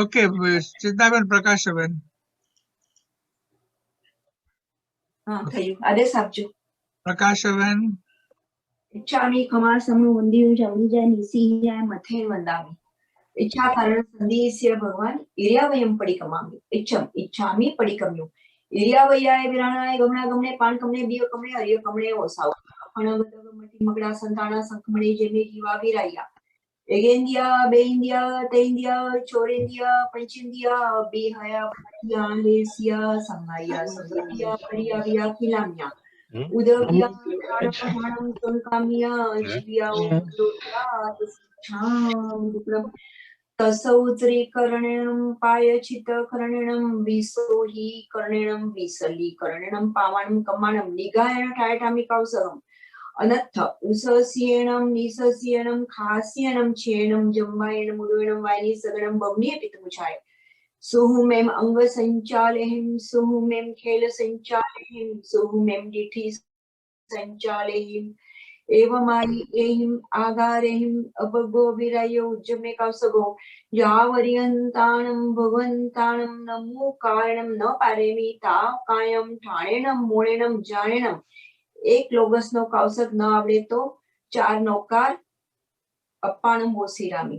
Okay, ચિંતાબેન, પ્રકાશબેન. હા, થયું. આદેશ આપજો. પ્રકાશબેન. इच्छामि खमासमु वन्दियो जवनिजा निसीया मथे वन्दामि इच्छा कारण संदेस्य भगवान इर्यावयम पडिकमामि इच्छामि पडिकम्यो इर्यावयाय विराणाय गमना गमने पान कमने बिय कमने हरिय कमने ओसाव अणगतगमति मगड़ा संताना संकमणे जेमे जीवा विराया एगेंदिया बेंदिया तेंदिया चोरेंदिया पंचेंदिया बिहया भटिया लेसिया संगाया संगिया परिया विया खिलामिया उदगिया प्राणम संकामिया जीविया उद्रोत्या तस्छाम तसौत्री कर्णेणं पायचित कर्णेणं विसोही कर्णेणं विसली कर्णेणं पावाणं कमाणं निगायण ठायठामि कौसरम् अनत्थ उसस्येणं निसस्येणं खास्येणं छेणं जम्बायेणं मुडवेणं वायनी सगणं बमनीय पितमुछाय सुहुमेम अंग संचालेहिं सुहुमेम खेल संचालेहिं सुहुमेम डिठी संचालेहिं एवमायि एहिं आगारेहिं अपगो विरायो उज्जमे कौसगो यावर्यन्ताणं भगवन्ताणं नमो कारणं न पारेमि ताव कायम ठाणेणं मोणेणं जाणेणं एक लोगस नो कौसक न आवडे तो 4 नौकार अप्पाणं बोसीरामी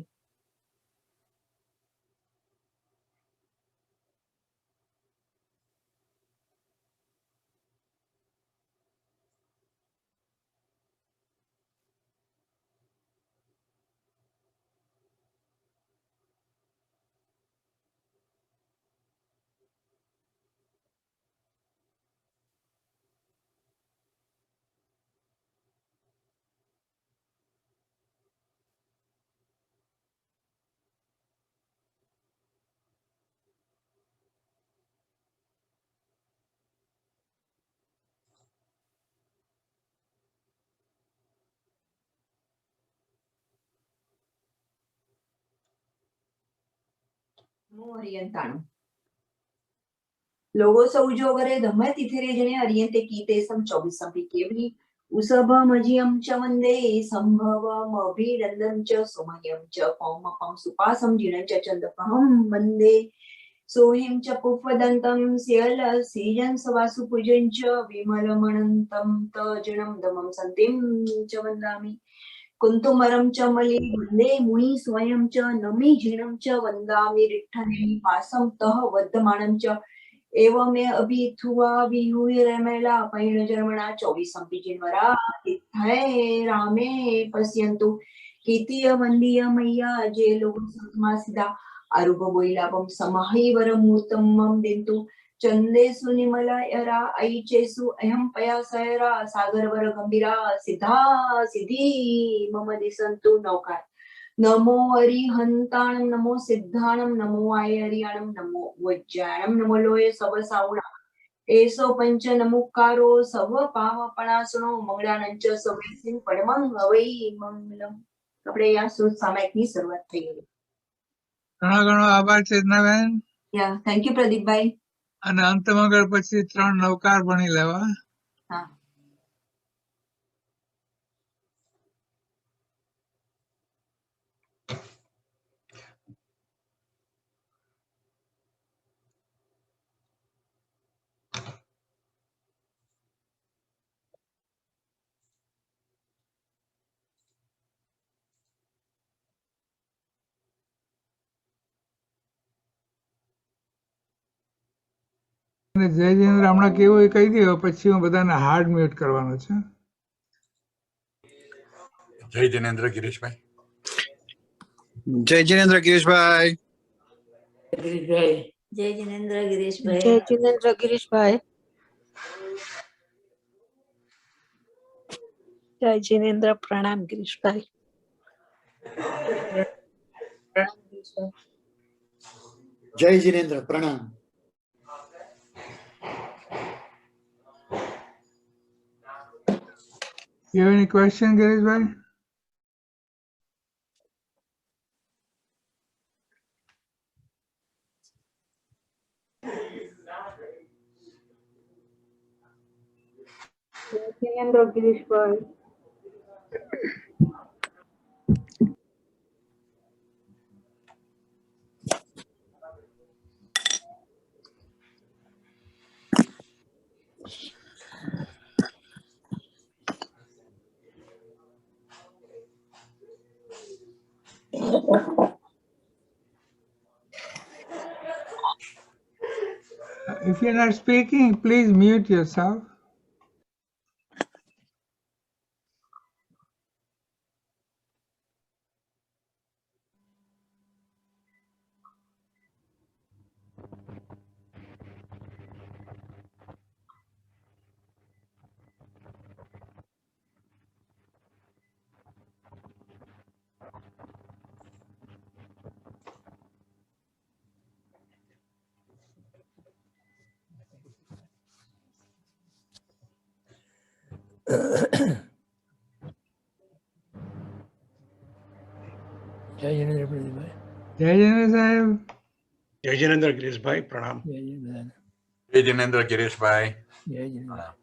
orientano logo saujo gare dhamme tithire jene oriente kite sam 24 sampi kevli usabhamajiyam cha vande sambhavam abhidandam cha somayam cha paumapam supasam jinam cha chandapaham vande सोहिं च पुष्पदन्तं स्यल सीजन सवासु पूजन च विमलमनन्तं तजनं दमं सन्तिं च वन्दामि कुन्तुमरं च मलि वन्दे मुनि स्वयं च नमि जीर्णं च वन्दामि रिट्ठनेमि पासं तः वर्धमानं च एवमे अभिथुवा विहुय रमेला पैणजर्मणा 24 संपिजिन्वरा तिथये रामे पश्यन्तु कीर्तिय वन्दीय मय्या जे लोग संतमासिदा आरुग बोइलापम समाहिवरमूर्तं मम देन्तु चन्देषु निमलयरा ऐचेषु अहं पयासयरा सागरवर गंभीरा सिद्धा सिद्धि मम दिसन्तु नौकार नमो अरिहन्ताणं नमो सिद्धाणं नमो आयरियाणं नमो वज्राणं नमो लोय सब सावणा एसो पंच नमुकारो सव पावपणासनो मंगळानंच सवेसिन परमं हवै मंगलम આપણે આ શ્રુત સામાયિકની શરૂઆત થઈ ગઈ. ઘણો ઘણો આભાર ચેતનાબેન. થેન્ક યુ પ્રદીપભાઈ. અને અંતમંગળ પછી 3 નવકાર ભણી લેવા. હા. જય જિનેન્દ્ર હમણાં કેવું એ કહી દો, પછી હું બધાને હાર્ડ મ્યુટ કરવાનો છે. જય જિનેન્દ્ર ગિરીશભાઈ. જય જિનેન્દ્ર ગિરીશભાઈ. જય જિનેન્દ્ર ગિરીશભાઈ. જય જિનેન્દ્ર ગિરીશભાઈ. જય જિનેન્દ્ર. પ્રણામ ગિરીશભાઈ. જય જિનેન્દ્ર. પ્રણામ. You have any question, Girishbhai? Jayendra Girishbhai. If you're not speaking, please mute yourself. जय जिनेंद्र प्रदीप भाई Jai Jinendra Sahib. जय जिनेंद्र गिरीश भाई प्रणाम। जय जिनेंद्र Jai Jinendra Girishbhai. जय जिनेंद्र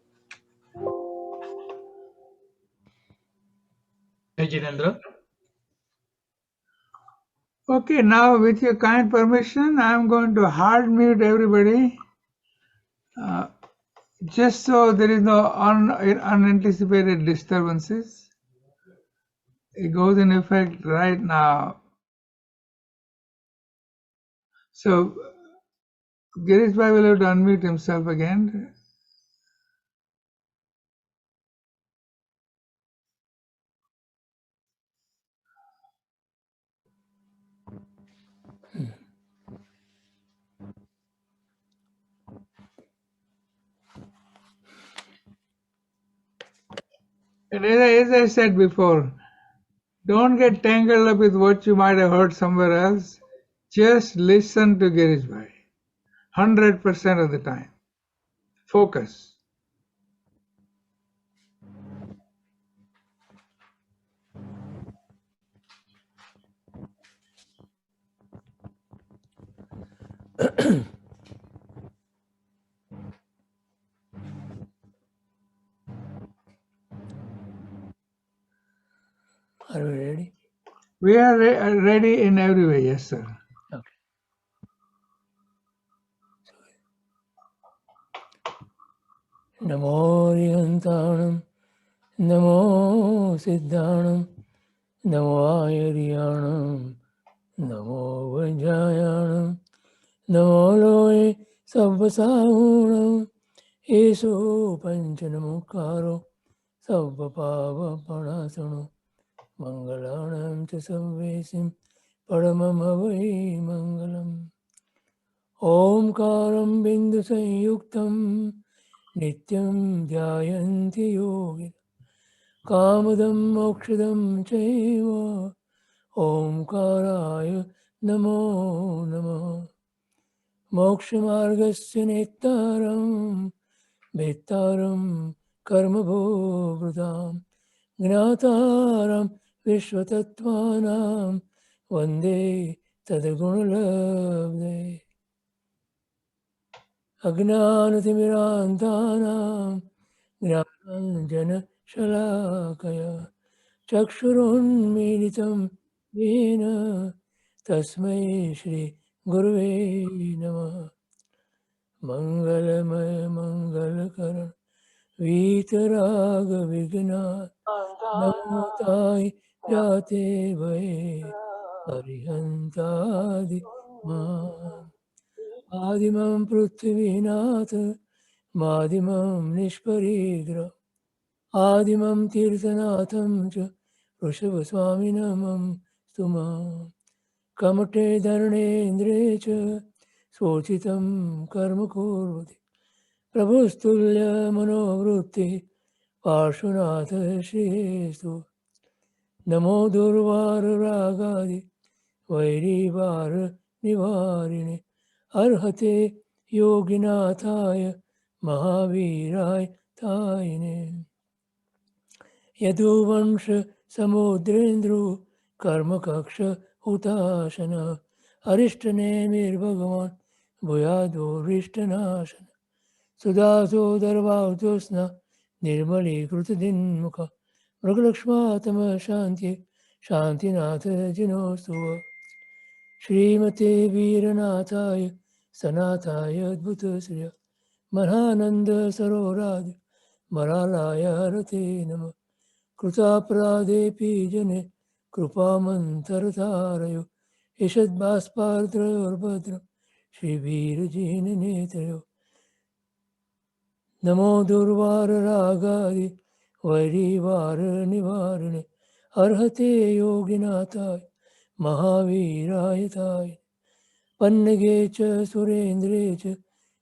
जय Jinendra. Okay, now with your kind permission, I'm going to hard mute everybody. Just so there is no unanticipated disturbances. It goes in effect right now. So, Girishbhai will have to unmute himself again. And as I said before, don't get tangled up with what you might have heard somewhere else. Just listen to Girishbhai 100% of the time. Focus. Are we ready? We are ready in every way, yes, sir. Okay. नमो रिहंताणं नमो सिद्धाणं नमो आयर्याणं नमो वज्रायाणं नमो लोये सव्वसाहूणं येषु पञ्चनमुखारो सव्वपावपणासनो मङ्गलाणां च सव्वेसिं परममवै मङ्गलम् ओंकारं बिन्दुसंयुक्तं नित्यं ध्यायन्ति योगिनः कामदं मोक्षदं चैव ओंकाराय नमो नमः मोक्षमार्गस्य नेतारं भेत्तारं कर्मभोगृतां ज्ञातारं विश्वतत्त्वानां वन्दे तद्गुणलब्धये अज्ञानतिमिरान्तानां ज्ञानाञ्जनशलाकया चक्षुरुन्मीलितं येन तस्मै श्रीगुरुवे नमः मङ्गलमय मङ्गलकर वीतरागविघ्नात् नमोताय जाते वै हरिहन्तादि माम् आदिमं पृथ्वीनाथ मादिमं निष्परीग्र आदिमं तीर्थनाथं च वृषभस्वामिनमं स्तुमां कमटे धरणेन्द्रे च शोचितं कर्म कुर्वति प्रभुस्तुल्यमनोवृत्तिः पार्श्वनाथ श्रीस्तु नमो दुर्वाररागादि वैरीवारनिवारिणे अर्हते योगिनाथाय महावीराय तायिने यदुवंश समुद्रेन्द्रो कर्मकक्ष हुताशन अरिष्टनेमिर्भगवान् भूयादोरिष्टनाशन सुधासोदरवादोस्न निर्मलीकृतदिन्मुख मृगलक्ष्मातम शान्ति शान्तिनाथ जिनोस्तु श्रीमते वीरनाथाय सनाथाय अद्भुतश्रिय मनानंद सरोराज मरालाय हरते नमः कृतापराधेऽपि जने कृपामन्तरतारयो ईषद्भास्पार्द्रयोर्भद्रं श्रीवीरजिननेत्रयो नमो दुर्वाररागादि वैरीवारनिवारिणे अर्हते योगिनाथाय महावीराय ताय पन्नगे च सुरेन्द्रे च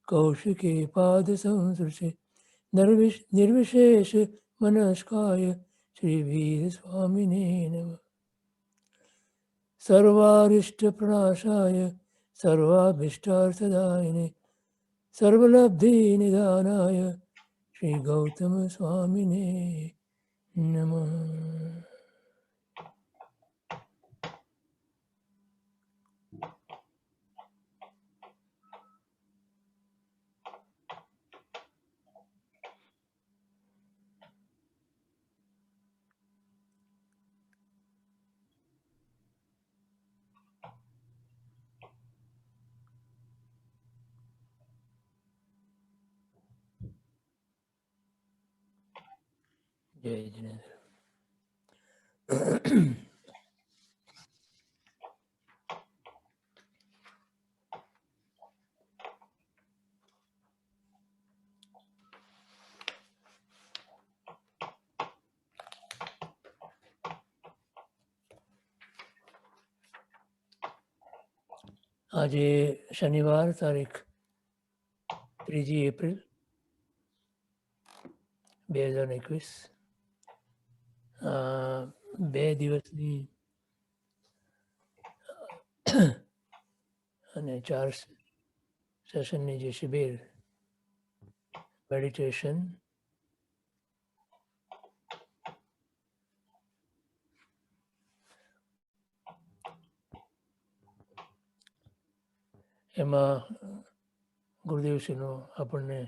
कौशिके पादसंसृशे निर्विशेष मनस्काय श्रीवीरस्वामिने नमः सर्वारिष्टप्रणाशाय सर्वाभीष्टार्थदायिने सर्वलब्धिनिधानाय श्रीगौतमस्वामिने नमः जय जिनेन्द्र। आज शनिवार तारीख 3 એપ્રિલ 2021 બે દિવસની અને 4 સેશનની જે શિબિર મેડિટેશન એમાં ગુરુદેવશ્રીનો આપણને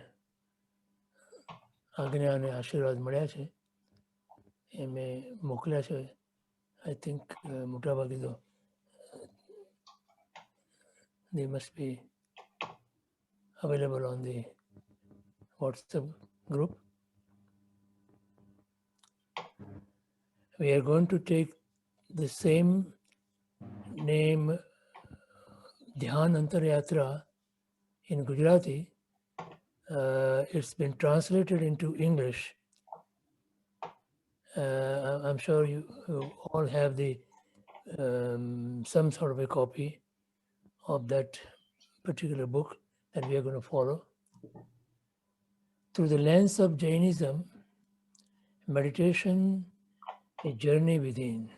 આજ્ઞા અને આશીર્વાદ મળ્યા છે એ મેં મોકલ્યા છે. આઈ થિંક મોટાભાગે તો they must be available on the WhatsApp group. We are going to take the same name Dhyan Antar Yatra in Gujarati. It's been translated into English. I'm sure you all have the some sort of a copy of that particular book that we are going to follow. Through the lens of Jainism, meditation, a journey within.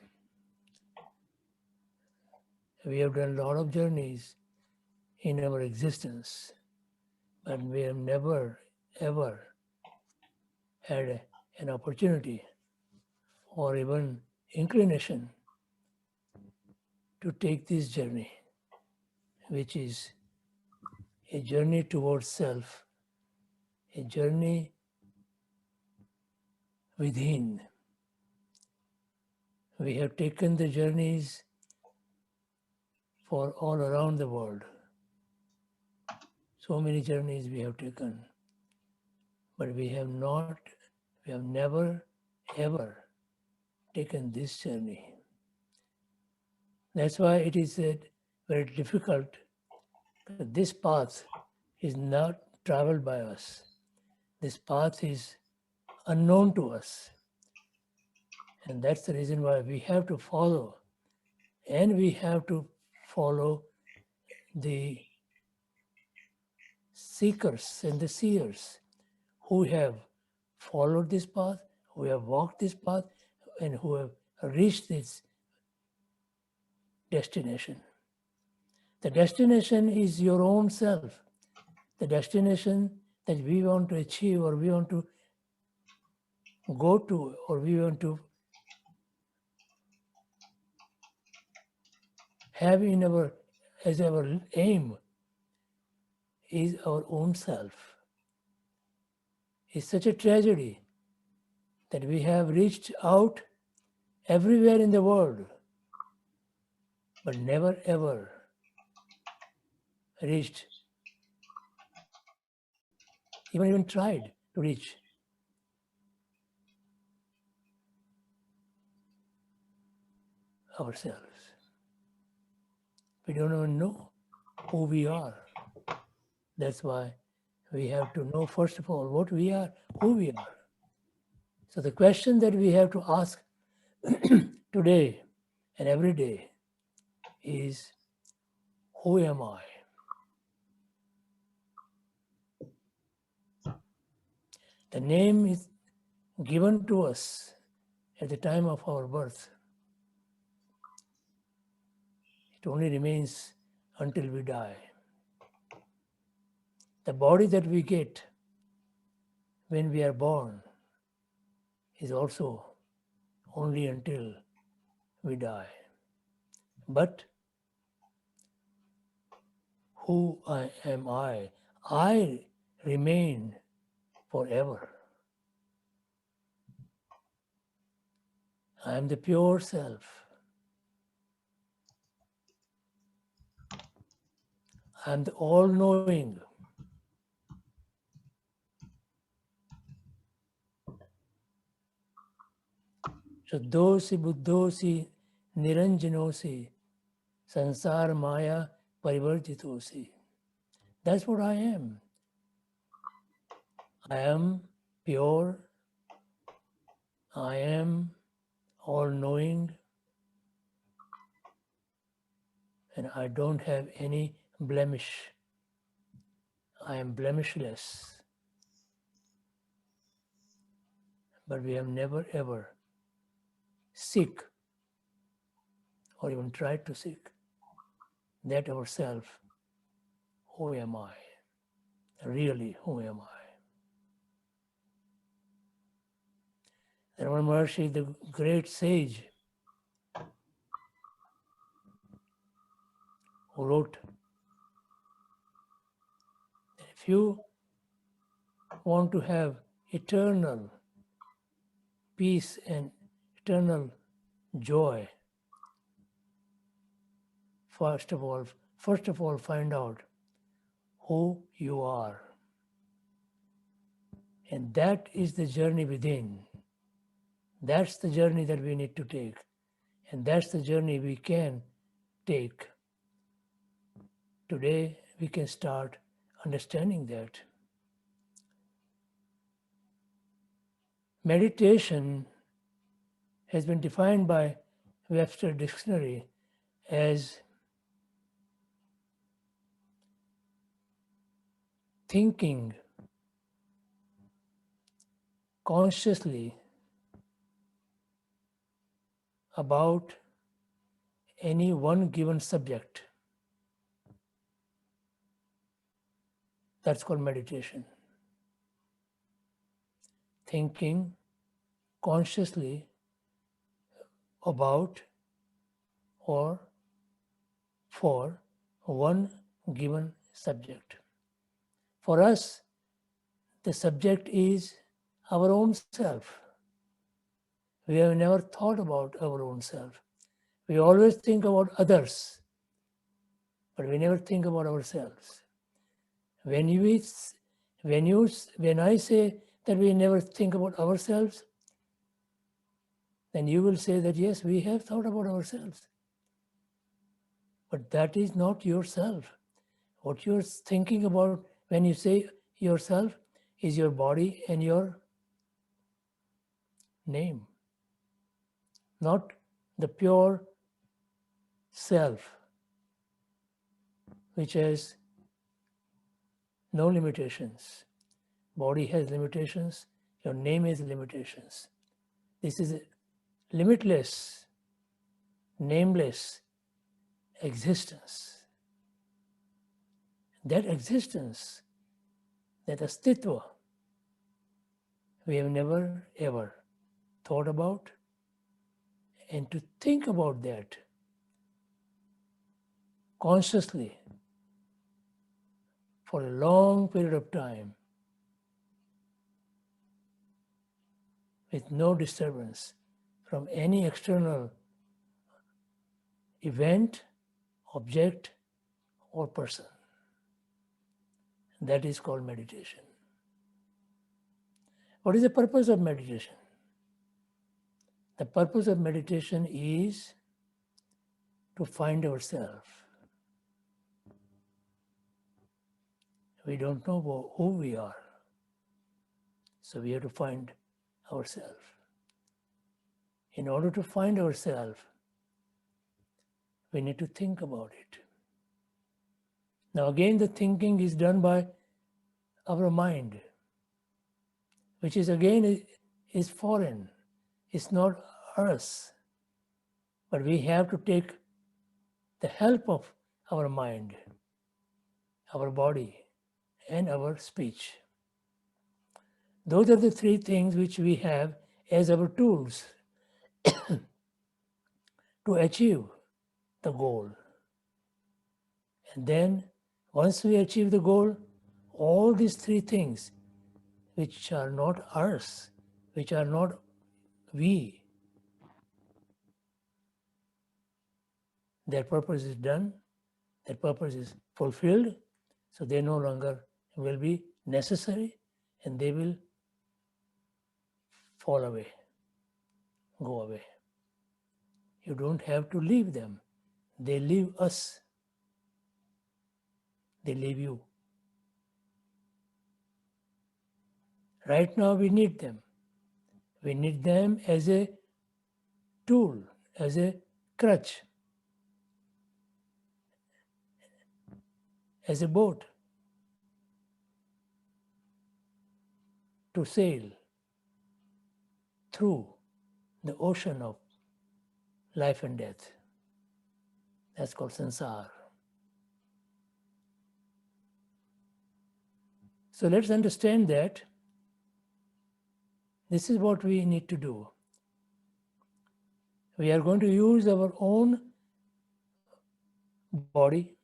We have done a lot of journeys in our existence, but we have never, ever had an opportunity or even inclination to take this journey, which is a journey towards self, a journey within. We have taken the journeys for all around the world. So many journeys we have taken, but we have never, ever taken this journey. That's why it is very difficult. This path is not traveled by us. This path is unknown to us. And that's the reason why we have to follow. And we have to follow the seekers and the seers who have followed this path, who have walked this path, and who have reached this destination. The destination is your own self. The destination that we want to achieve, or we want to go to, or we want to have as our aim, is our own self. It's such a tragedy that we have reached out everywhere in the world, but never ever reached, even tried to reach. ourselves. We don't even know who we are. That's why we have to know, first of all, what we are, who we are. So the question that we have to ask today and every day is, who am I? The name is given to us at the time of our birth. It only remains until we die. The body that we get when we are born is also only until we die. But who am I? I remain forever. I am the pure self. I am the all-knowing. Shuddhosi buddhosi niranjanosi sansar maya parivartitosi. That's what I am. I am pure. I am all-knowing. And I don't have any blemish. I am blemishless. But we have never ever seek or even tried to seek that ourself. Who am I? Really, who am I? Ramana Maharshi, the great sage, who wrote that if you want to have eternal peace and eternal joy, first of all, find out who you are. And that is the journey within. That's the journey that we need to take. And that's the journey we can take. Today, we can start understanding that. Meditation has been defined by Webster Dictionary as thinking consciously about any one given subject. That's called meditation. Thinking consciously about or for one given subject. For us, the subject is our own self. We have never thought about our own self. We always think about others, but we never think about ourselves. When I say that we never think about ourselves, then you will say that yes, we have thought about ourselves. But that is not yourself. What you're thinking about when you say yourself is your body and your name, not the pure self, which has no limitations. Body has limitations, your name has limitations. This is a limitless, nameless existence. That existence, that astitva, we have never ever thought about. And to think about that consciously for a long period of time with no disturbance from any external event, object, or person. That is called meditation. What is the purpose of meditation? The purpose of meditation is to find ourselves. We don't know who we are. So we have to find ourselves. In order to find ourselves, we need to think about it. Now again, the thinking is done by our mind, which is again is foreign. It's not us. But we have to take the help of our mind, our body, and our speech. Those are the three things which we have as our tools to achieve the goal. And then once we achieve the goal, all these three things which are not ours, which are not we, their purpose is done, their purpose is fulfilled, so they no longer will be necessary and they will fall away, go away. You don't have to leave them. They leave us. They leave you. Right now we need them. We need them as a tool, as a crutch, as a boat to sail through the ocean of life and death. That's called sansar. So let's understand that this is what we need to do. We are going to use our own body,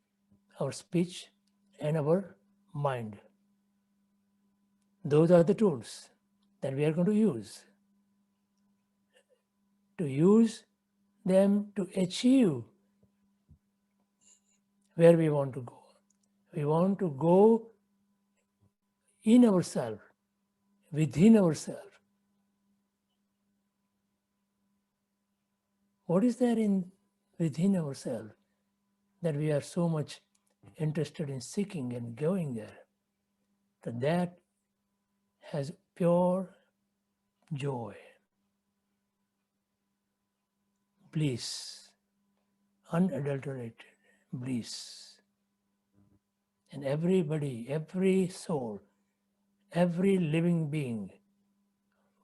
our speech, and our mind. Those are the tools that we are going to use. To use them to achieve where we want to go. We want to go in ourselves, within ourselves. What is there within ourselves that we are so much interested in seeking and going there? That has pure joy, bliss, unadulterated bliss. And everybody, every soul, every living being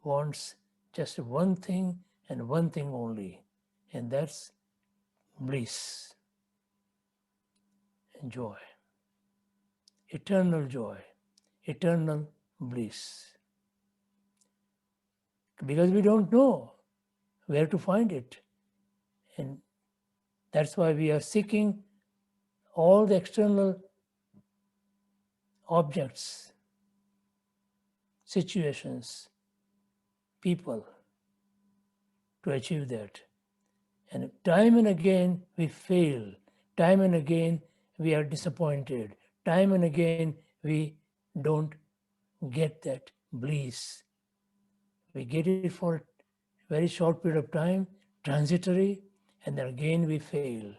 wants just one thing and one thing only, and that's bliss and joy, eternal joy, eternal bliss. Because we don't know where to find it. And that's why we are seeking all the external objects, situations, people to achieve that. And time and again we fail. Time and again we are disappointed. Time and again we don't get that bliss. We get it for a very short period of time, transitory, and then again we fail.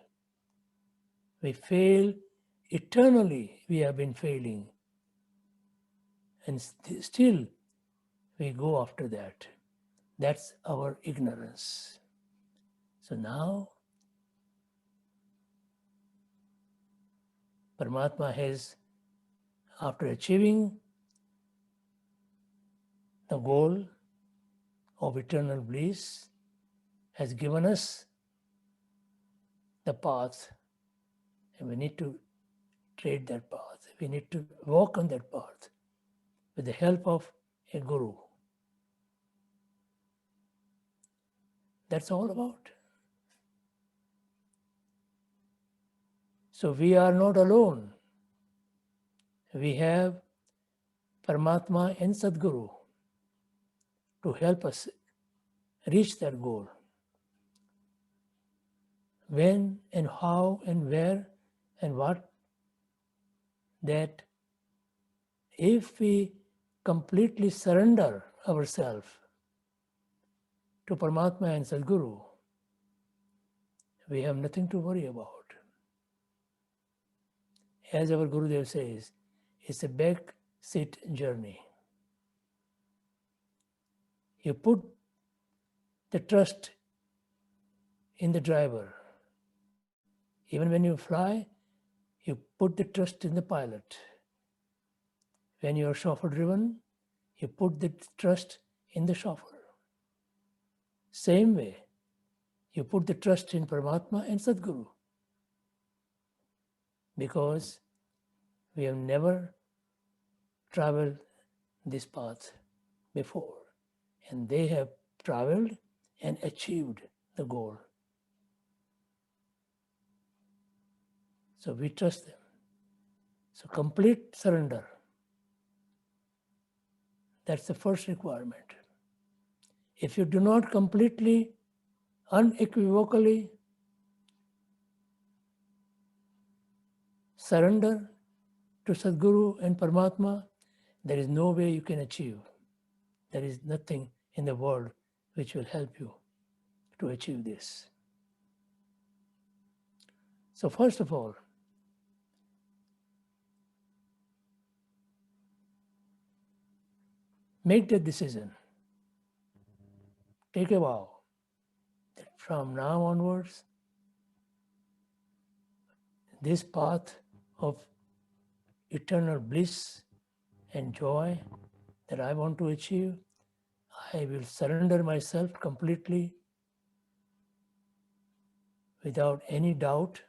We fail eternally. We have been failing. And still we go after that. That's our ignorance. So now Paramatma has, after achieving the goal of eternal bliss, has given us the path, and we need to tread that path. We need to walk on that path with the help of a guru. That's all about. So we are not alone. We have Paramatma and Sadguru to help us reach that goal. When and how and where and what, that if we completely surrender ourselves to Paramatma and Sadguru, we have nothing to worry about. As our Gurudev says, it's a back seat journey. You put the trust in the driver. Even when you fly, you put the trust in the pilot. When you are chauffeur driven, you put the trust in the chauffeur. Same way, you put the trust in Paramatma and Sadguru. Because we have never traveled this path before. And they have traveled and achieved the goal. So we trust them. So complete surrender. That's the first requirement. If you do not completely, unequivocally surrender to Sadguru and Paramatma, there is no way you can achieve. There is nothing in the world which will help you to achieve this. So first of all, make the decision. Take a vow that from now onwards, this path of eternal bliss and joy that I want to achieve, I will surrender myself completely without any doubt,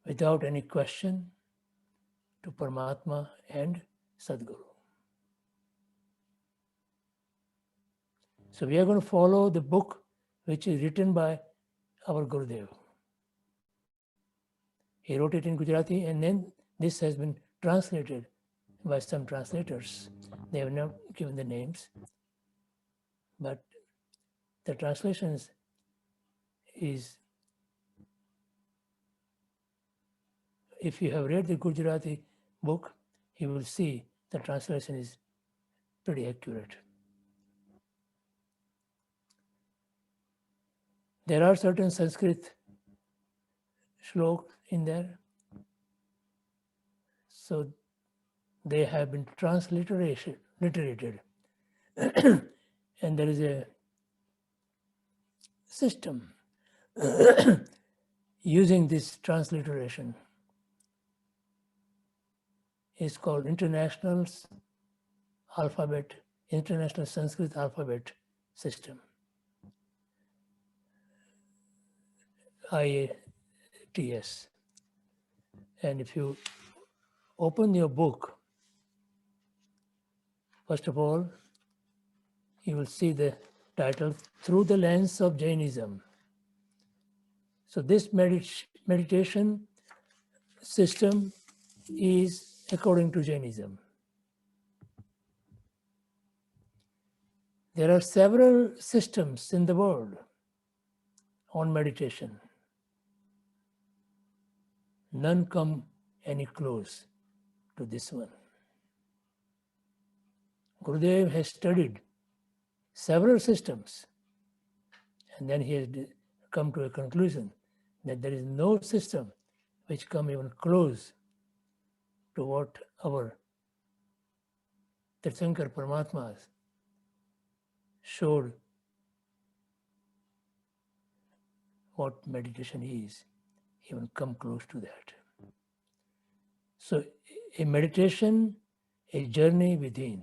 without any question to Paramatma and Sadguru. So we are going to follow the book which is written by our Gurudev. He wrote it in Gujarati and then this has been translated by some translators. They have not given the names, but the translations is, if you have read the Gujarati book, you will see the translation is pretty accurate. There are certain Sanskrit shlokas in there, so they have been transliterated, and there is a system using this transliteration. It's called International Sanskrit Alphabet System, IATS. And if you open your book, first of all, you will see the title, Through the Lens of Jainism. So this meditation system is according to Jainism. There are several systems in the world on meditation. None come any close to this one. Gurudev has studied several systems and then he has come to a conclusion that there is no system which come even close to what our Tirthankar Paramatmas showed what meditation is, even come close to that. So a meditation, a journey within.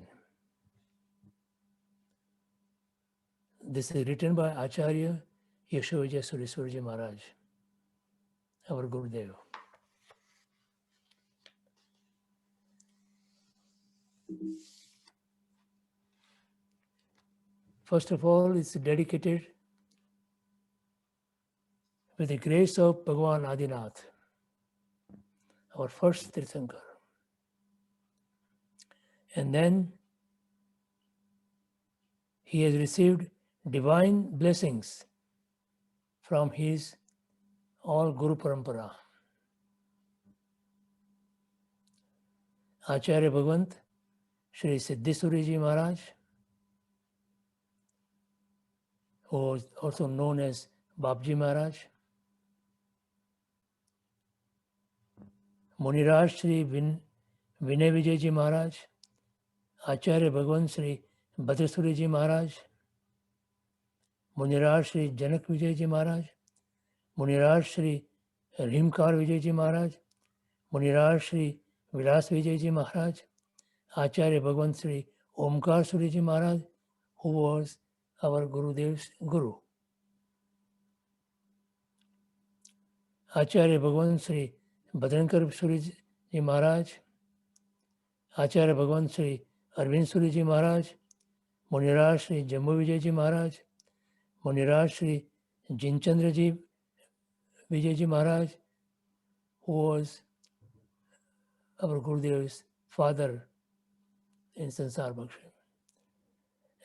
This is written by Acharya Yashoja Suriswarji Maharaj, our Gurudev. First of all, it's dedicated with the grace of Bhagavan Adinath, our first Tirthankar. And then he has received divine blessings from his all Guru Parampara. Acharya Bhagavant, Shri Siddhisuriji Maharaj, who was also known as Babji Maharaj, Muniraj Shri Vinay Vijayji Maharaj, Acharya Bhagwan Shri Bhadrasuriji Maharaj, Muniraj Shri Janak Vijayji Maharaj, Muniraj Shri Rimkar Vijayji Maharaj, Muniraj Shri Vilas Vijayji Maharaj, Acharya Bhagwan Shri Omkar Suriji Maharaj, who was our Gurudev's Guru. Acharya Bhagwan Shri Bhadrankar Suriji Maharaj, Acharya Bhagwan Shri Arvind Suriji Maharaj, Muniraj Shri Jambu Vijayji Maharaj, Muniraj Shri Jinchandraji Vijayji Maharaj, who was our Gurudev's father in Sansar Bhaksha,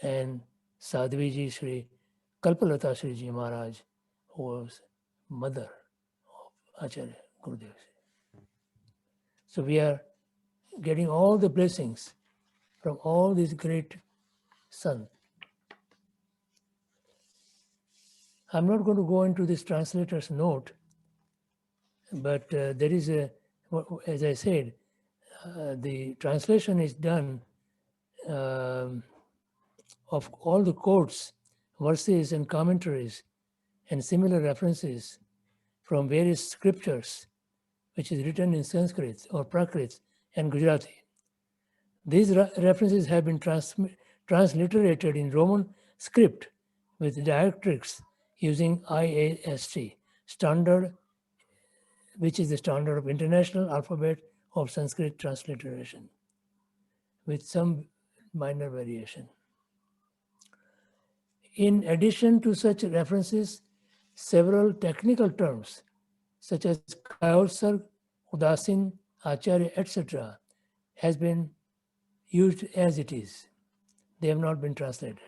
and Sadhviji Shri Kalpalata Shriji Maharaj, who was mother of Acharya Gurudev. So we are getting all the blessings from all these great sons. I'm not going to go into this translator's note, but there is as I said, the translation is done of all the quotes, verses and commentaries and similar references from various scriptures, which is written in Sanskrit or Prakrit and Gujarati. These references have been transliterated in Roman script with diacritics using IAST, standard, which is the standard of International Alphabet of Sanskrit transliteration, with some minor variation. In addition to such references, several technical terms such as Kayotsar, Udasin, Acharya, etc. has been used as it is. They have not been translated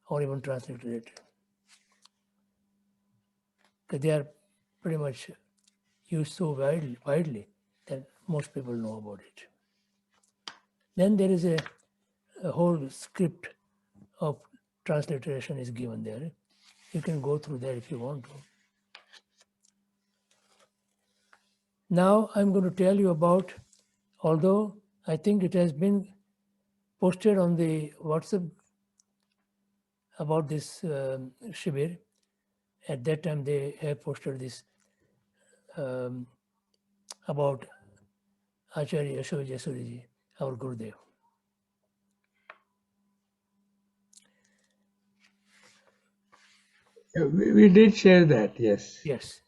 or even transliterated. Because they are pretty much used so widely that most people know about it. Then there is a whole script of transliteration is given there. You can go through that if you want to. Now I'm going to tell you about, although I think it has been posted on the WhatsApp about this Shibir. At that time they have posted this about Acharya Yashoda Suriji, our Gurudev. We did share that, yes. Yes.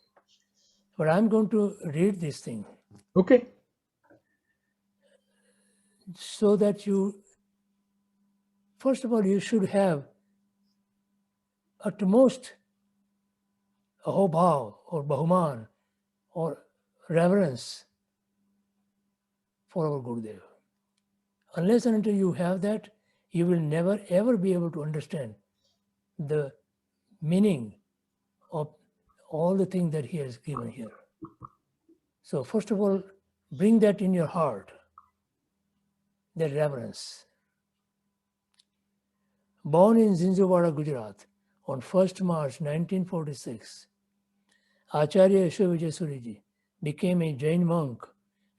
But I'm going to read this thing Okay. so that you, first of all, you should have utmost ahobhav or bahuman or reverence for our Gurudev. Unless and until you have that, you will never ever be able to understand the meaning of all the things that he has given here. So first of all, bring that in your heart, that reverence. Born in Zinjowada, Gujarat on 1st March 1946, Acharya Yashoda Suriji became a Jain monk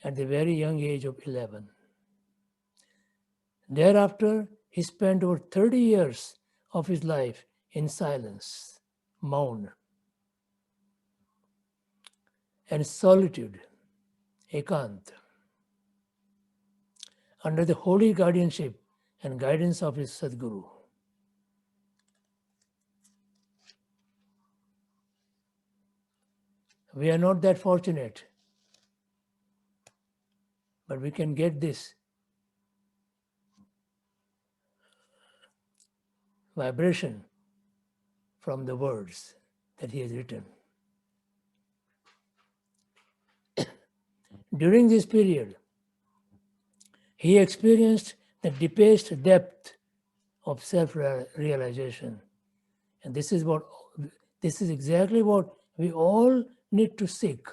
at the very young age of 11. Thereafter, he spent over 30 years of his life in silence, maun, and solitude, ekant, under the holy guardianship and guidance of his Sadguru. We are not that fortunate, but we can get this vibration from the words that he has written. During this period, he experienced the deepest depth of self-realization. And this is exactly what we all need to seek,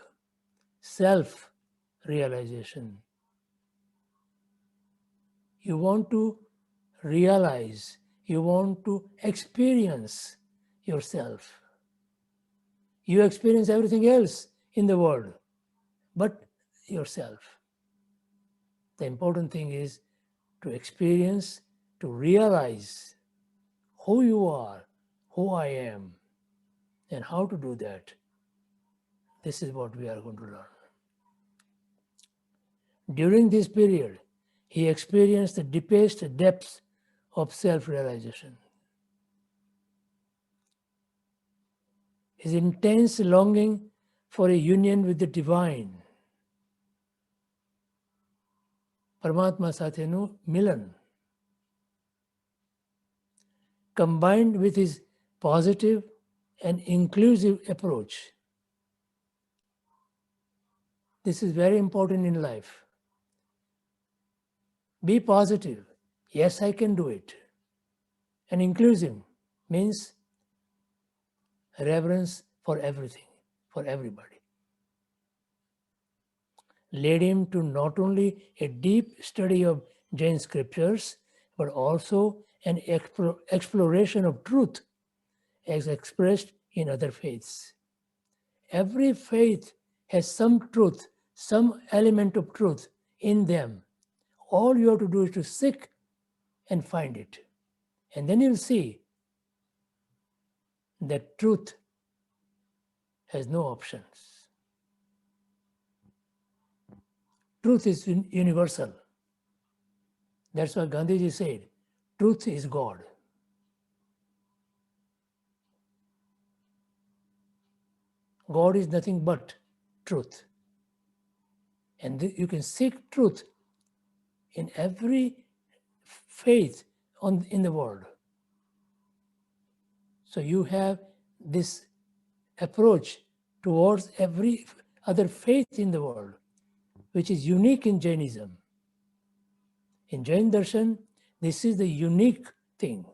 self-realization. You want to realize, you want to experience yourself. You experience everything else in the world but yourself. The important thing is to experience, to realize who you are, who I am, and how to do that. This is what we are going to learn. During this period, he experienced the deepest depths of self-realization. His intense longing for a union with the divine, પરમાત્મા સાથેનું મિલન, combined with his positive and inclusive approach. This is very important in life. Be positive. Yes, I can do it. And inclusive means reverence for everything, for everybody. Led him to not only a deep study of Jain scriptures, but also an exploration of truth as expressed in other faiths. Every faith has some truth, some element of truth in them. All you have to do is to seek and find it. And then you'll see that truth has no options. Truth is universal. That's why Gandhiji said, truth is God. God is nothing but truth. And you can seek truth in every faith in the world. So you have this approach towards every other faith in the world, which is unique in Jainism. In Jain Darshan, this is the unique thing.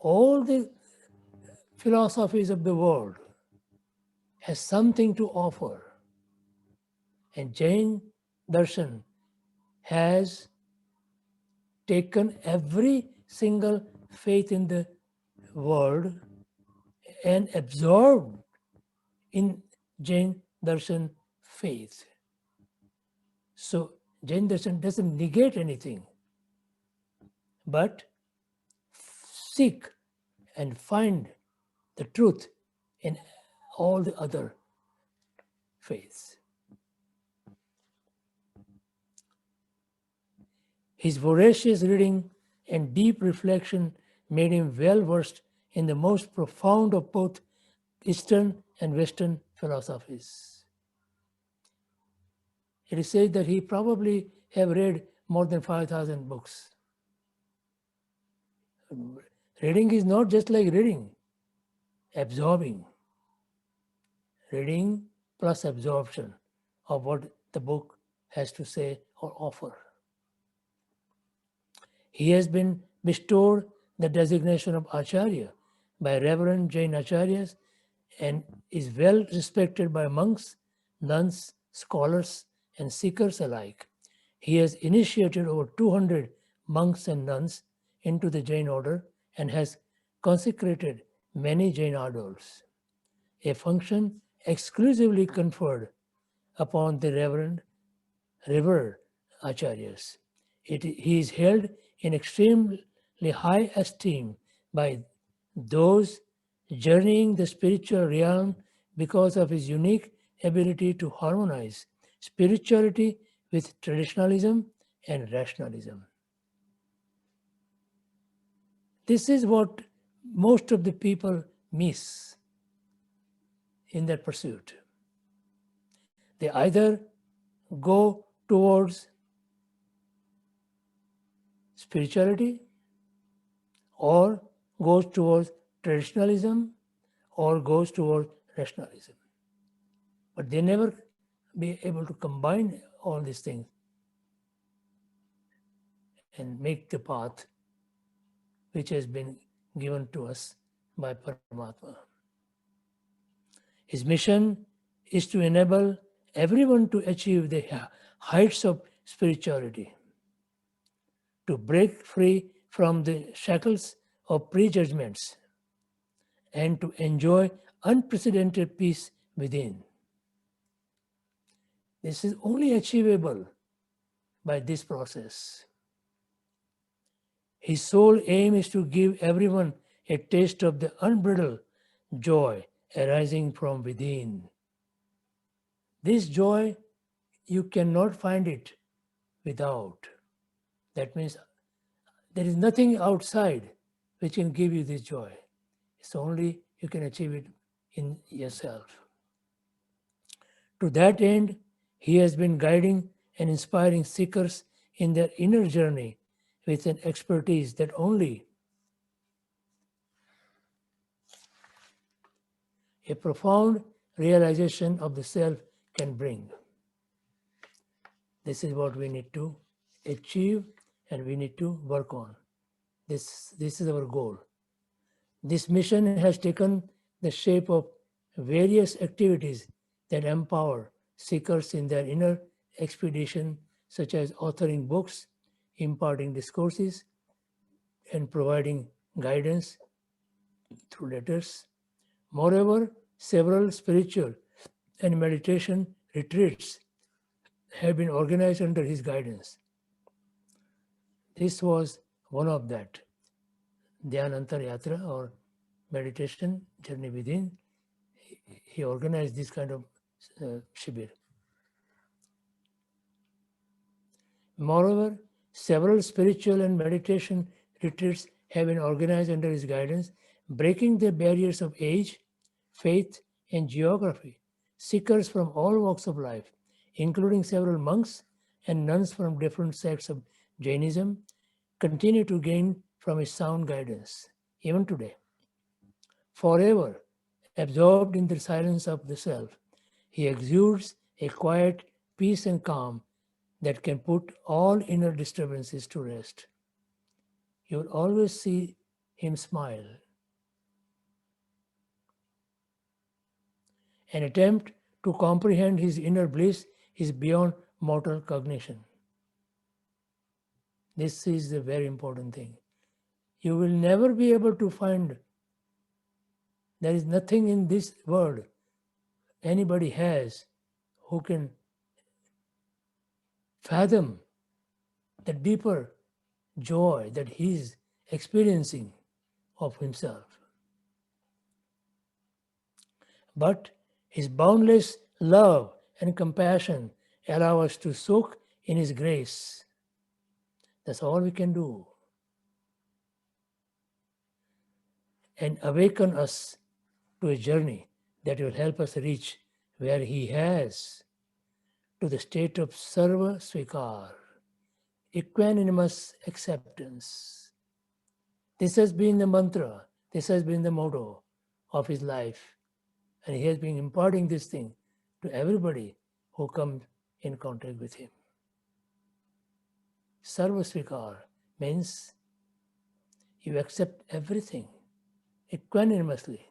All the philosophies of the world has something to offer. And Jain Darshan has taken every single faith in the world and absorbed in Jain Darshan faith. So Jain Darshan doesn't negate anything, but seek and find the truth in all the other faiths. His voracious reading and deep reflection made him well versed in the most profound of both Eastern and Western philosophies. It is said that he probably have read more than 5,000 books. Reading is not just like reading, absorbing. Reading plus absorption of what the book has to say or offer. He has been bestowed the designation of Acharya by Reverend Jain Acharyas and is well respected by monks, nuns, scholars, and seekers alike. He has initiated over 200 monks and nuns into the Jain order and has consecrated many Jain idols, a function exclusively conferred upon the revered Acharyas. He is held in extremely high esteem by those journeying the spiritual realm because of his unique ability to harmonize spirituality with traditionalism and rationalism. This is what most of the people miss in their pursuit. They either go towards spirituality or goes towards traditionalism or goes towards rationalism. But they never be able to combine all these things and make the path which has been given to us by Paramatma. His mission is to enable everyone to achieve the heights of spirituality, to break free from the shackles of prejudgments and to enjoy unprecedented peace within. This is only achievable by this process. His sole aim is to give everyone a taste of the unbridled joy arising from within. This joy, you cannot find it without. That means there is nothing outside which can give you this joy. It's only you can achieve it in yourself. To that end, he has been guiding and inspiring seekers in their inner journey with an expertise that only a profound realization of the self can bring. This is what we need to achieve and we need to work on. This is our goal. This mission has taken the shape of various activities that empower seekers in their inner expedition, such as authoring books, imparting discourses, and providing guidance through letters. Moreover, several spiritual and meditation retreats have been organized under his guidance. This was one of that. Dhyanantar Yatra or meditation journey within. He organized this kind of shibir. Moreover, several spiritual and meditation retreats have been organized under his guidance, breaking the barriers of age, faith, and geography. Seekers from all walks of life, including several monks and nuns from different sects of Jainism, continue to gain from his sound guidance, even today. Forever absorbed in the silence of the self, he exudes a quiet peace and calm that can put all inner disturbances to rest. You will always see him smile. An attempt to comprehend his inner bliss is beyond mortal cognition. This is the very important thing. You will never be able to find, there is nothing in this world anybody has who can fathom the deeper joy that he is experiencing of himself. But his boundless love and compassion allow us to soak in his grace. That's all we can do. And awaken us to a journey that will help us reach where he has, to the state of sarva svikar, equanimous acceptance. This has been the mantra, this has been the motto of his life. And he has been imparting this thing to everybody who comes in contact with him. Sarva svikar means you accept everything equanimously.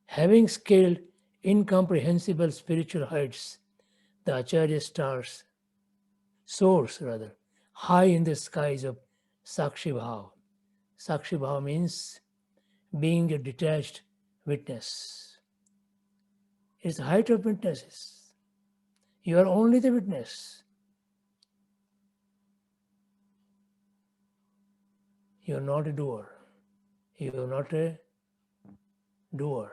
Having scaled incomprehensible spiritual heights, the Acharya soars high in the skies of Sakshi Bhav. Sakshi Bhav means being a detached witness. It's the height of witnesses. You are only the witness. You are not a doer. You are not a doer.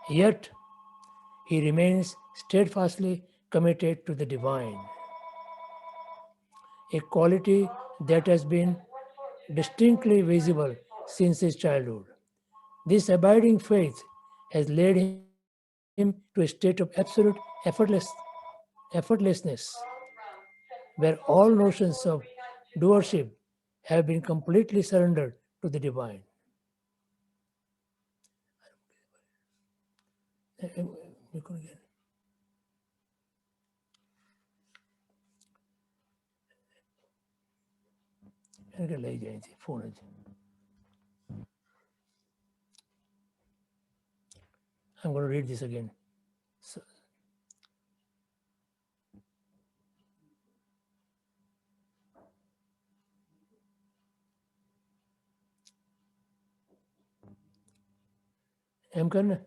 Yet, he remains steadfastly committed to the divine, a quality that has been distinctly visible since his childhood. This abiding faith has led him to a state of absolute effortlessness, where all notions of doership have been completely surrendered to the divine. I'm going to read this again. So, एम करना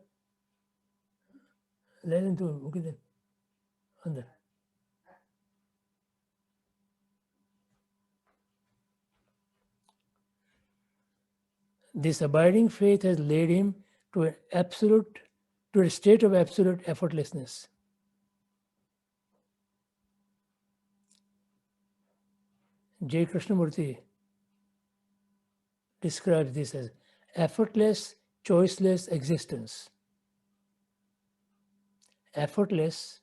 ले लें तो मुझे दे अंदर This abiding faith has led him to a state of absolute effortlessness. J. Krishnamurti describes this as effortless, choiceless existence. Effortless,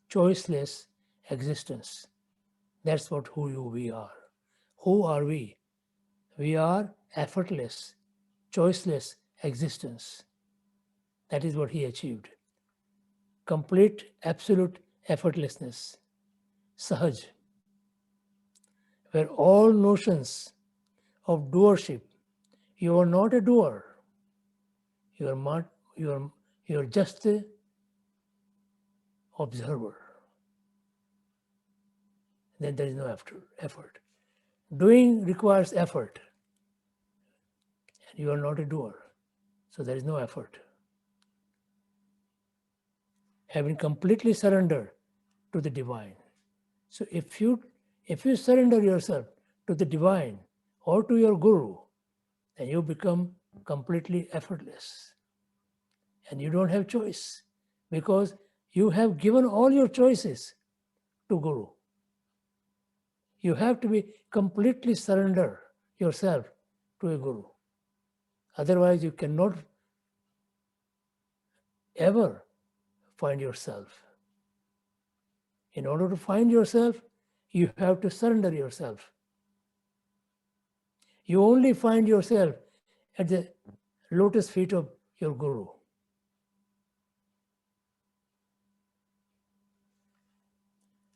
choiceless existence. That's what we are. Who are we? We are effortless, choiceless existence. That is what he achieved. Complete, absolute effortlessness. Sahaj. Where all notions of doership, you are not a doer. You are just a observer. Then there is no effort. Doing requires effort. And you are not a doer. So there is no effort. Having completely surrendered to the divine. So if you surrender yourself to the divine or to your guru, then you become completely effortless. And you don't have choice because you have given all your choices to guru. You have to be completely surrender yourself to a guru. Otherwise, you cannot ever find yourself. In order to find yourself, you have to surrender yourself. You only find yourself at the lotus feet of your guru.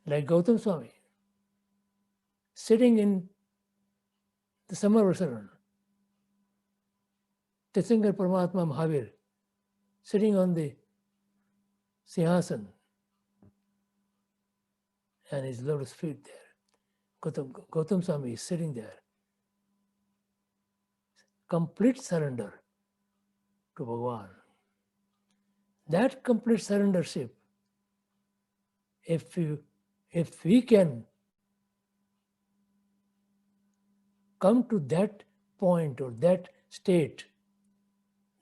Like Gautam Swami, sitting in the Samavasaran, Tirthankar Paramatma Mahavir, sitting on the Singhasan, and his lotus feet there. Gautam Swami is sitting there. Complete surrender to Bhagavan. That complete surrendership, if we can come to that point or that state,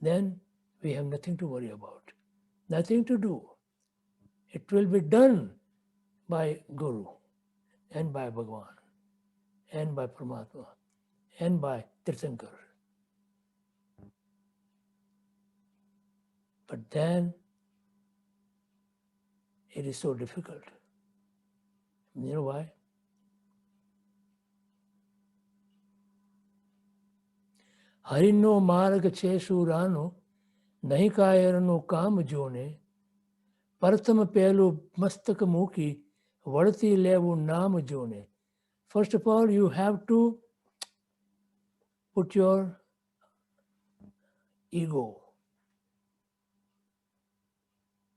then we have nothing to worry about, nothing to do. It will be done by Guru and by Bhagavan and by Paramatma and by Tirthankar. But then it is so difficult. You know why? Harino marg cheshurano nahi kayarano kam jone Pratham pehlu mastak mukhi vadti levu naam jone. First of all, you have to put your ego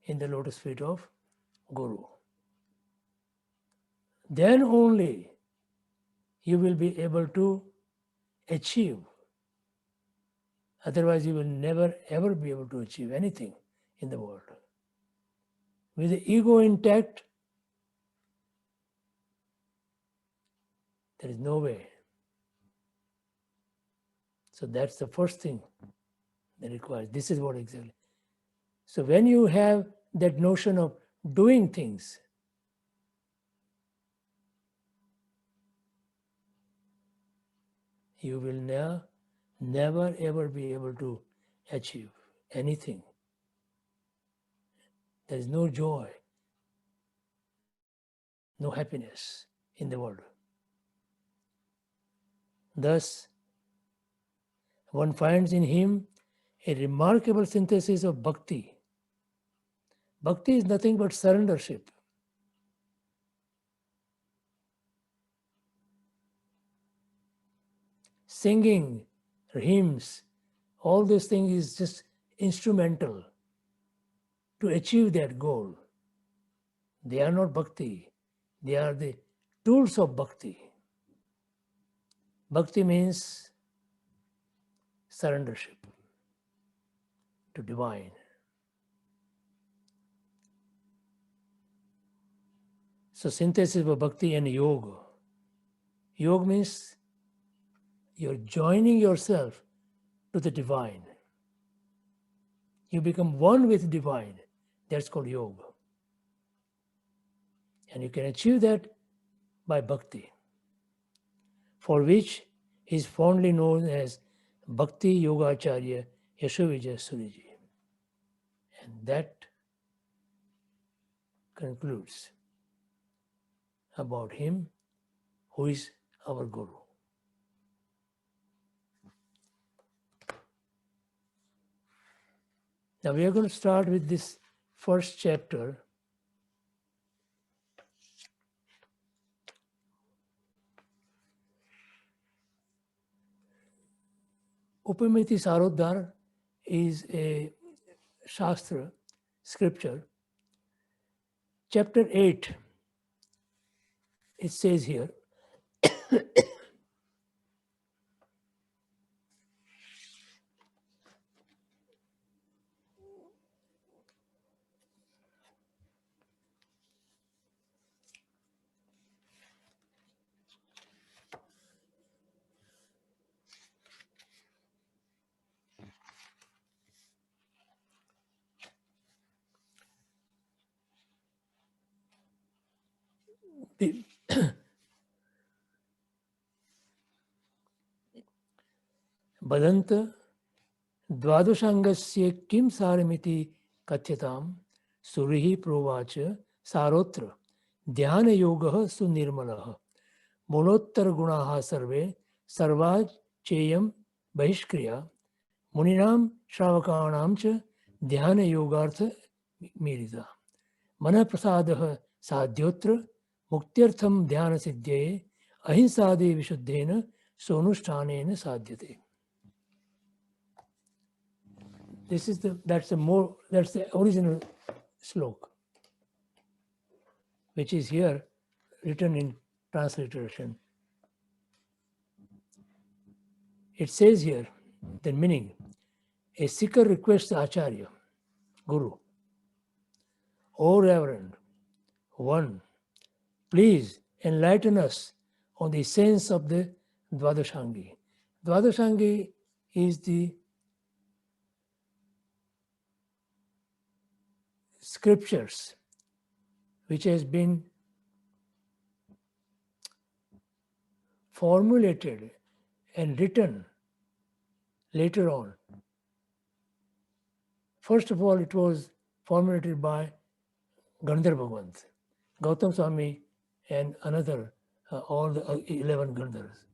in the lotus feet of Guru. Then only you will be able to achieve. Otherwise, you will never ever be able to achieve anything in the world. With the ego intact, there is no way. So that's the first thing that requires. This is what exactly. So when you have that notion of doing things, you will never ever be able to achieve anything. There is no joy, no happiness in the world. Thus, one finds in him a remarkable synthesis of bhakti. Bhakti is nothing but surrendership. Singing, hymns, all these things is just instrumental to achieve that goal. They are not bhakti. They are the tools of bhakti. Bhakti means surrendership. to divine. So synthesis of bhakti and yoga. Yoga means you're joining yourself to the divine. You become one with divine. That's called yoga. And you can achieve that by bhakti, for which he is fondly known as Bhakti Yogacharya Yashovijaya Suriji. And that concludes about him who is our Guru. Now we are going to start with this first chapter. Upamiti Sarodhar is a Shastra, scripture. Chapter 8, it says here, Badanta Dvadashangasya kim saramiti katyatam surihi provacha sarotra dhyana yogaha sunirmalaha monottar gunaha sarve sarvaj cheyam bahishkriya muninam shravakaanam cha dhyana yogartha mirita mana prasadaha sadhyotra muktyartham dhyana siddhye ahinsade vishuddhena sonushthanena sadhyate. That's the original slok, which is here written in transliteration. It says here, the meaning, a seeker requests the Acharya, Guru, O Reverend One, please enlighten us on the sense of the Dvadashangi. Dvadashangi is the scriptures which has been formulated and written later on. First of all, it was formulated by Gandhar Bhagwant, Gautam Swami and another, all the 11 Gandhars,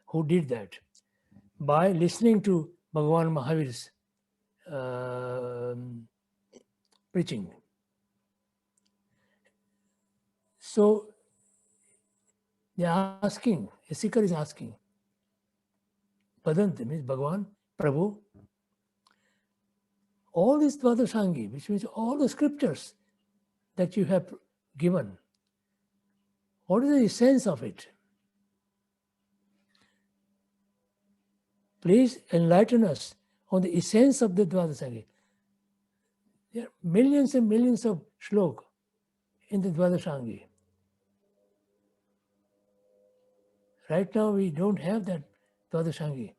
who did that by listening to Bhagavan Mahavir's preaching. So they are asking, a seeker is asking, Padant means Bhagavan, Prabhu, all these Dvadashangi, which means all the scriptures that you have given, what is the essence of it? Please enlighten us on the essence of the Dvadashangi. There are millions and millions of shlok in the Dvadashangi. Right now we don't have that Dvadashangi.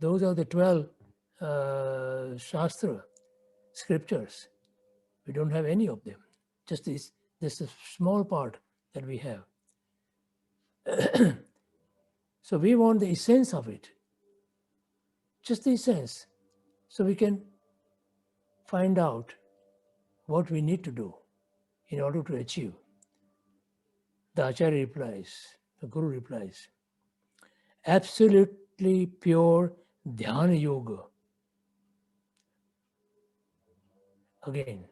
Those are the 12 Shastra scriptures. We don't have any of them. Just this a small part that we have. So we want the essence of it. Just the essence. So we can find out what we need to do in order to achieve. The Acharya replies, the Guru replies, absolutely pure Dhyana Yoga. Again,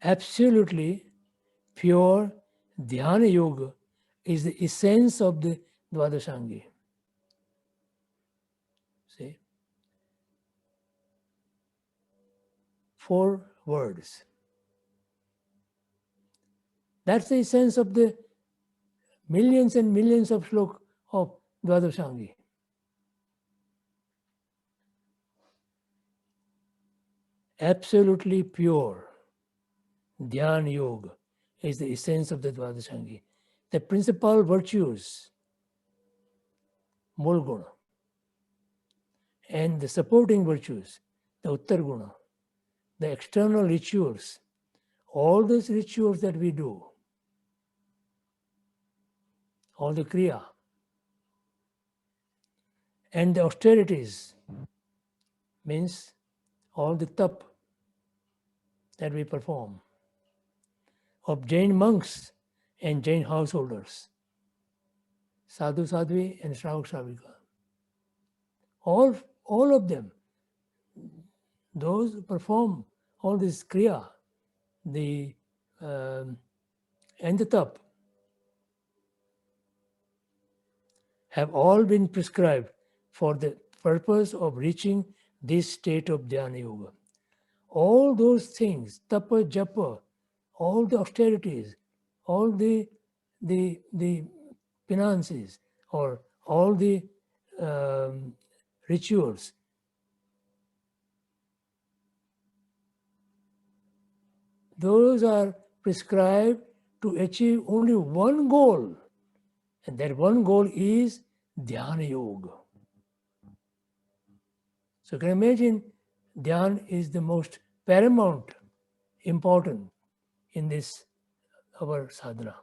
absolutely pure Dhyana Yoga is the essence of the Dvadashangi. See? 4 words. That's the essence of the millions and millions of shlok of Dvadashangi. absolutely pure Dhyan Yoga is the essence of the Dvadashangi. The principal virtues, Mul Guna, and the supporting virtues, the Uttar Guna, the external rituals, all those rituals that we do, all the Kriya, and the austerities, means all the tap that we perform, of Jain monks and Jain householders, sadhu sadhvi and shravak shravika. All of them, those who perform all this kriya, the and the tap, have all been prescribed for the purpose of reaching this state of dhyana yoga. All those things, tapa, japa, all the austerities, all the penances, or all the rituals, those are prescribed to achieve only one goal, and that one goal is dhyana yoga. So you can imagine dhyan is the most paramount important in this our sadhana.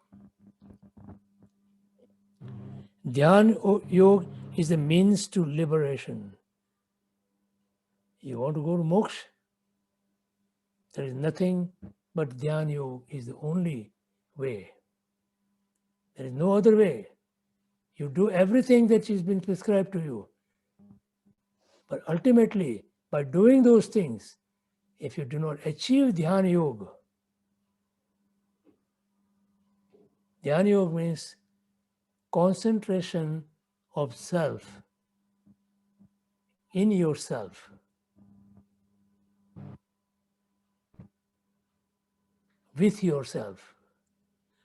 Dhyan yoga is the means to liberation. You want to go to moksha? There is nothing but dhyan yoga is the only way. There is no other way. You do everything that has been prescribed to you. But ultimately, by doing those things, if you do not achieve dhyana yoga means concentration of self in yourself, with yourself,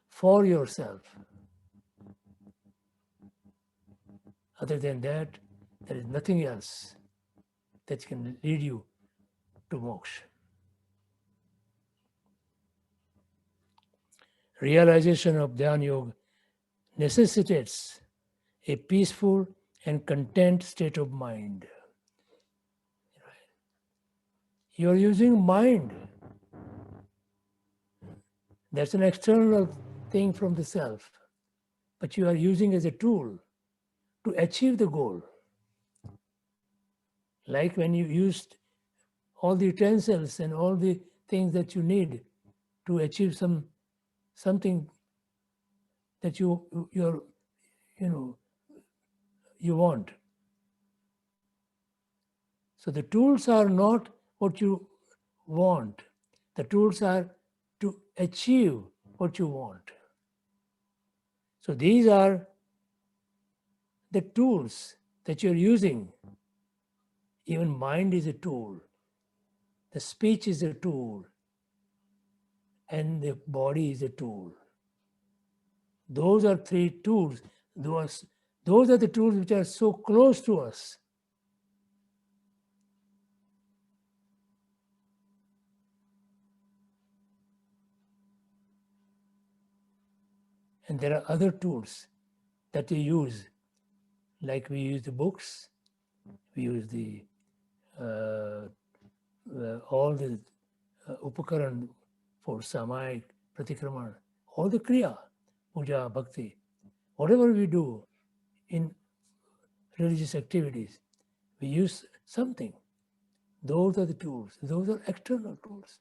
for yourself. Other than that, there is nothing else that can lead you to moksha. Realization of Dhyan Yoga necessitates a peaceful and content state of mind. You are using mind. That's an external thing from the self, but you are using as a tool to achieve the goal. Like when you used all the utensils and all the things that you need to achieve something that you want. So the tools are not what you want. The tools are to achieve what you want. So these are the tools that you're using. Even mind is a tool. The speech is a tool. And the body is a tool. Those are three tools. Those are the tools which are so close to us. And there are other tools that we use, like we use the books, we use the all the upakaran for samayik, pratikraman, all the kriya, puja, bhakti, whatever we do in religious activities, we use something. Those are the tools. Those are external tools.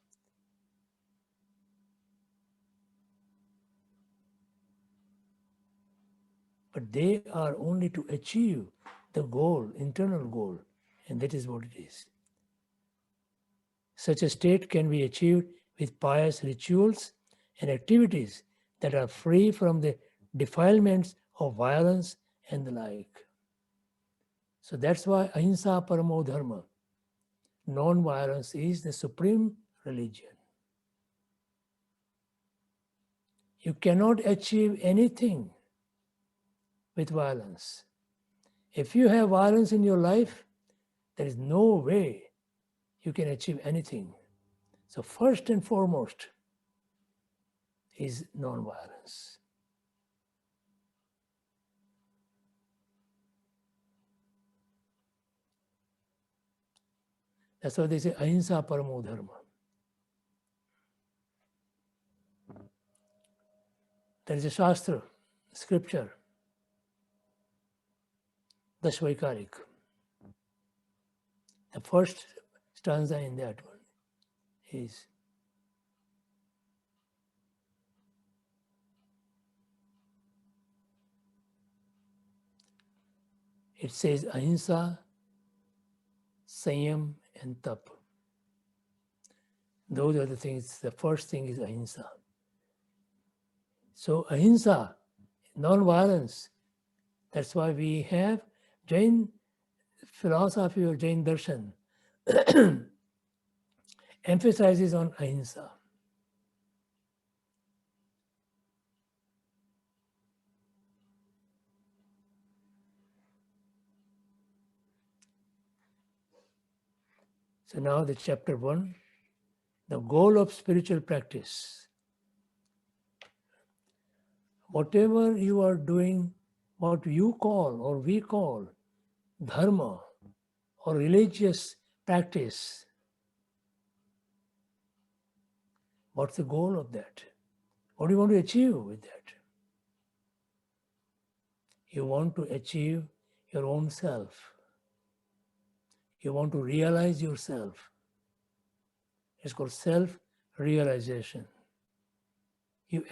But they are only to achieve the goal, internal goal, and that is what it is. Such a state can be achieved with pious rituals and activities that are free from the defilements of violence and the like. So that's why ahimsa paramo dharma, non-violence, is the supreme religion. You cannot achieve anything with violence. If you have violence in your life, there is no way you can achieve anything. So first and foremost is non-violence. That's why they say ahimsa paramo dharma. There is a shastra, scripture, Dashvaikarik. The first stanza in that one is it says ahimsa, sanyam, and tap. Those are the things. The first thing is ahimsa. So ahimsa, non-violence. That's why we have Jain philosophy or Jain darshan emphasizes on ahimsa. So now the chapter 1, the goal of spiritual practice. Whatever you are doing, what you call or we call dharma or religious practice, what's the goal of that? What do you want to achieve with that? You want to achieve your own self. You want to realize yourself. It's called self-realization. You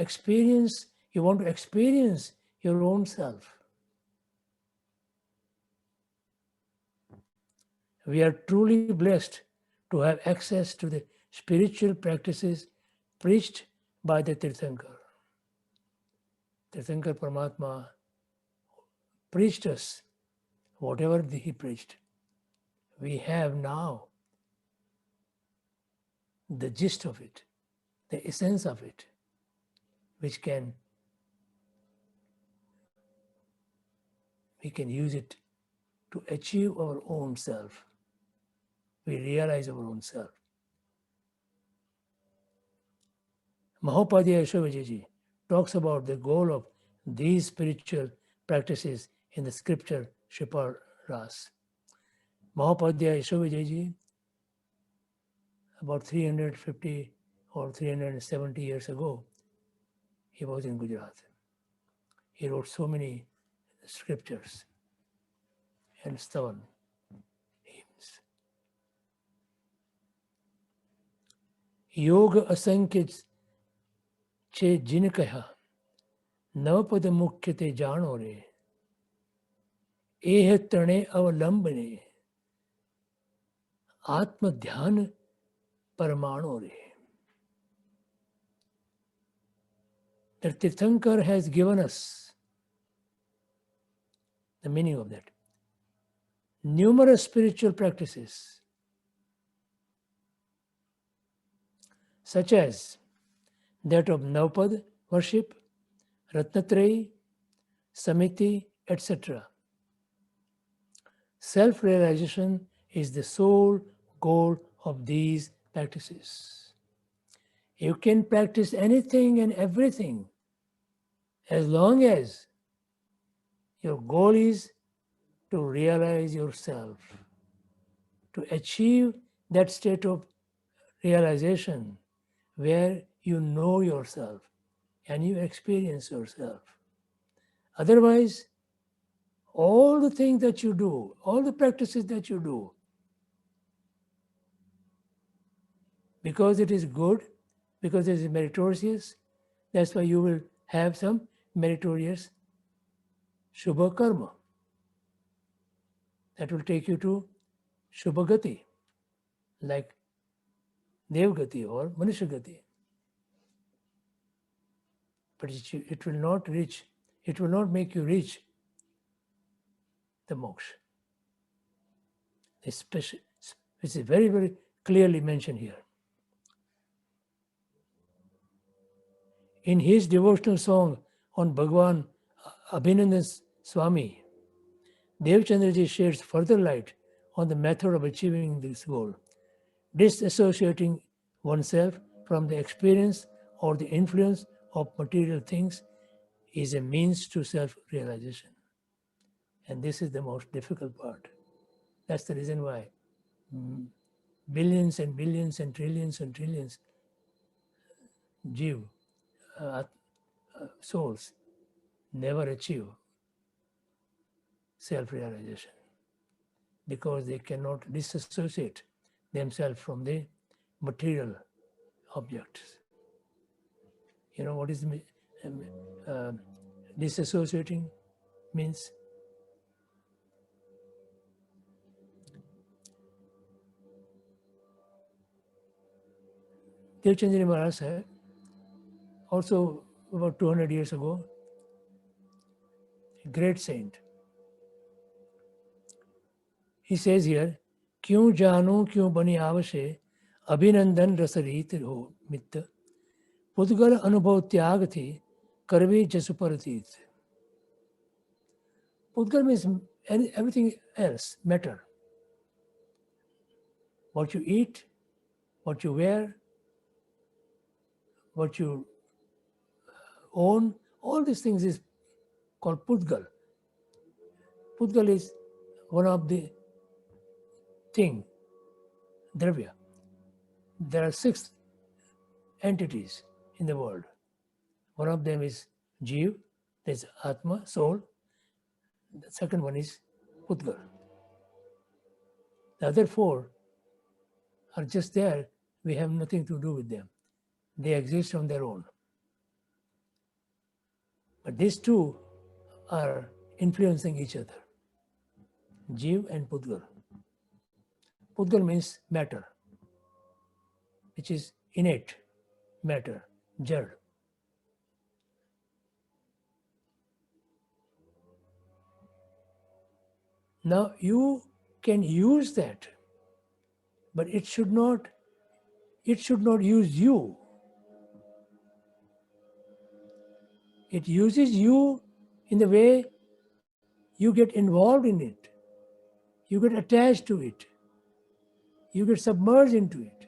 want to experience your own self. We are truly blessed to have access to the spiritual practices preached by the Tirthankar. Tirthankar Paramatma preached us whatever he preached. We have now the gist of it, the essence of it, which we can use it to achieve our own self. We realize our own self. Mahopadhyaya Shivaji talks about the goal of these spiritual practices in the scripture Shipar Ras. Mahopadhyaya Shivaji, about 350 or 370 years ago, he was in Gujarat. He wrote so many scriptures and stavan hymns. Yoga asankit che jin kaya navpad mukhyate jano re eh trane avalambane atma dhyan paramano re. The Tirthankar has given us the meaning of that. Numerous spiritual practices, such as that of Navpad worship, Ratnatrayi, Samiti, etc. Self-realization is the sole goal of these practices. You can practice anything and everything as long as your goal is to realize yourself, to achieve that state of realization where you know yourself and you experience yourself. Otherwise, all the things that you do, all the practices that you do, because it is good, because it is meritorious, that's why you will have some meritorious Shubha Karma that will take you to Shubhagati, like Devgati or Manishagati. But it will not reach, it will not make you reach the moksha. Which is very, very clearly mentioned here. In his devotional song on Bhagwan Abhinandan Swami, Devchandraji sheds further light on the method of achieving this goal, disassociating oneself from the experience or the influence of material things is a means to self-realization. And this is the most difficult part. That's the reason why billions and billions and trillions Jiv, souls never achieve self-realization because they cannot disassociate themselves from the material objects. You know what is disassociating means? Devchandra Maharaj said, also about 200 years ago, a great saint. He says here, क्यों जानूं क्यों बनी आवशे अभिनंदन रसरीत हो मित्त पुद्गल अनुभव त्याग थी करवे जसु परतीत. Pudgal means everything else, matter. What you eat, what you wear, what you own, all these things is called Pudgal. Pudgal is one of the thing, Dravya. There are 6 entities in the world. One of them is Jiv, there's Atma, soul. The second one is Pudgal. The other 4 are just there. We have nothing to do with them. They exist on their own. But these 2 are influencing each other. Jiv and Pudgal. Pudgal means matter, which is innate matter, Jad. Now you can use that, but it should not use you. It uses you in the way you get involved in it. You get attached to it. You get submerged into it.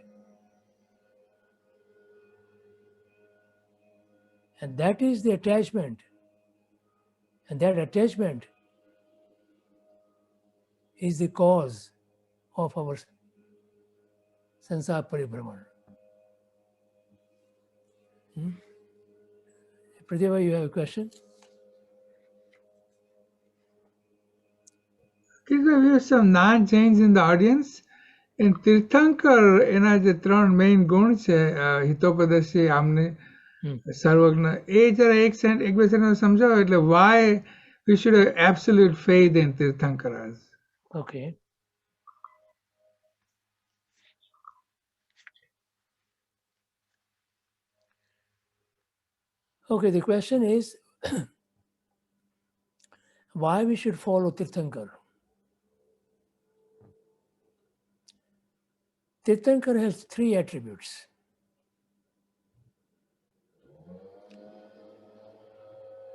And that is the attachment. And that attachment is the cause of our sansar paribhraman. Pradeva, you have a question? We have some non-Jains in the audience. In Tirthankar, એના જે 3 main ગુણ છે, હિતોપદેશી, આમને સર્વજ્ઞ, એ જરા એક બે second સમજાવો, એટલે why we should have absolute faith in Tirthankaras. Okay. Okay, the question is why we should follow Tirthankar. Tirthankar has 3 attributes.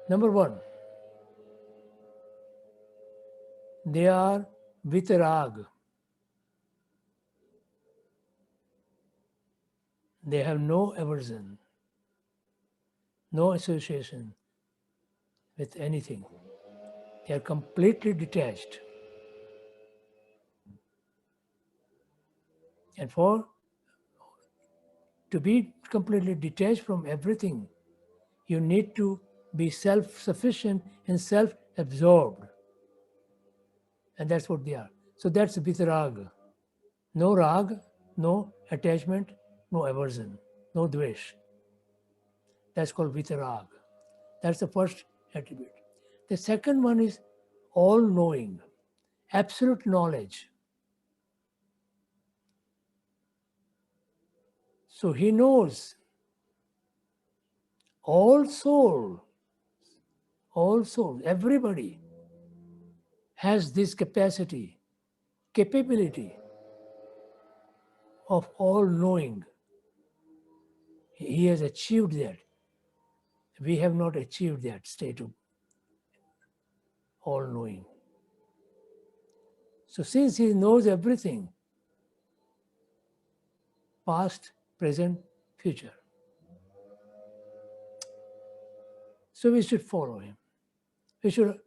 Number 1, they are vitarag. They have no aversion, no association with anything. They are completely detached. And to be completely detached from everything, you need to be self-sufficient and self-absorbed. And that's what they are. So that's vitarag. No rag, no attachment, no aversion, no dvesh. That's called vitarag. That's the first attribute. The second one is all-knowing, absolute knowledge. So he knows all souls, everybody has this capability of all-knowing. He has achieved that. We have not achieved that state of all-knowing. So since he knows everything, past, present, future. So we should follow him. We should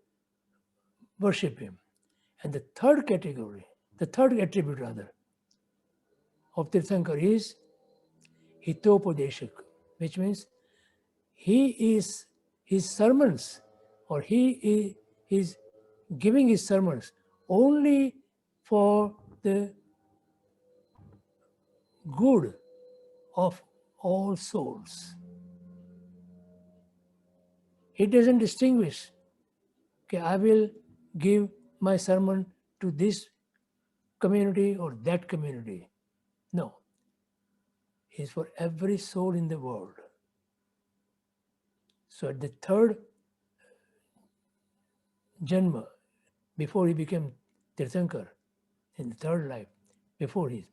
worship him. And the third category, the third attribute rather, of Tirthankar is Hitopadeshak, which means he is his sermons, or he is giving his sermons only for the good of all souls. He doesn't distinguish, okay, I will give my sermon to this community or that community. No, it's for every soul in the world. So at the third Janma, before he became Tirthankar, in the third life, before he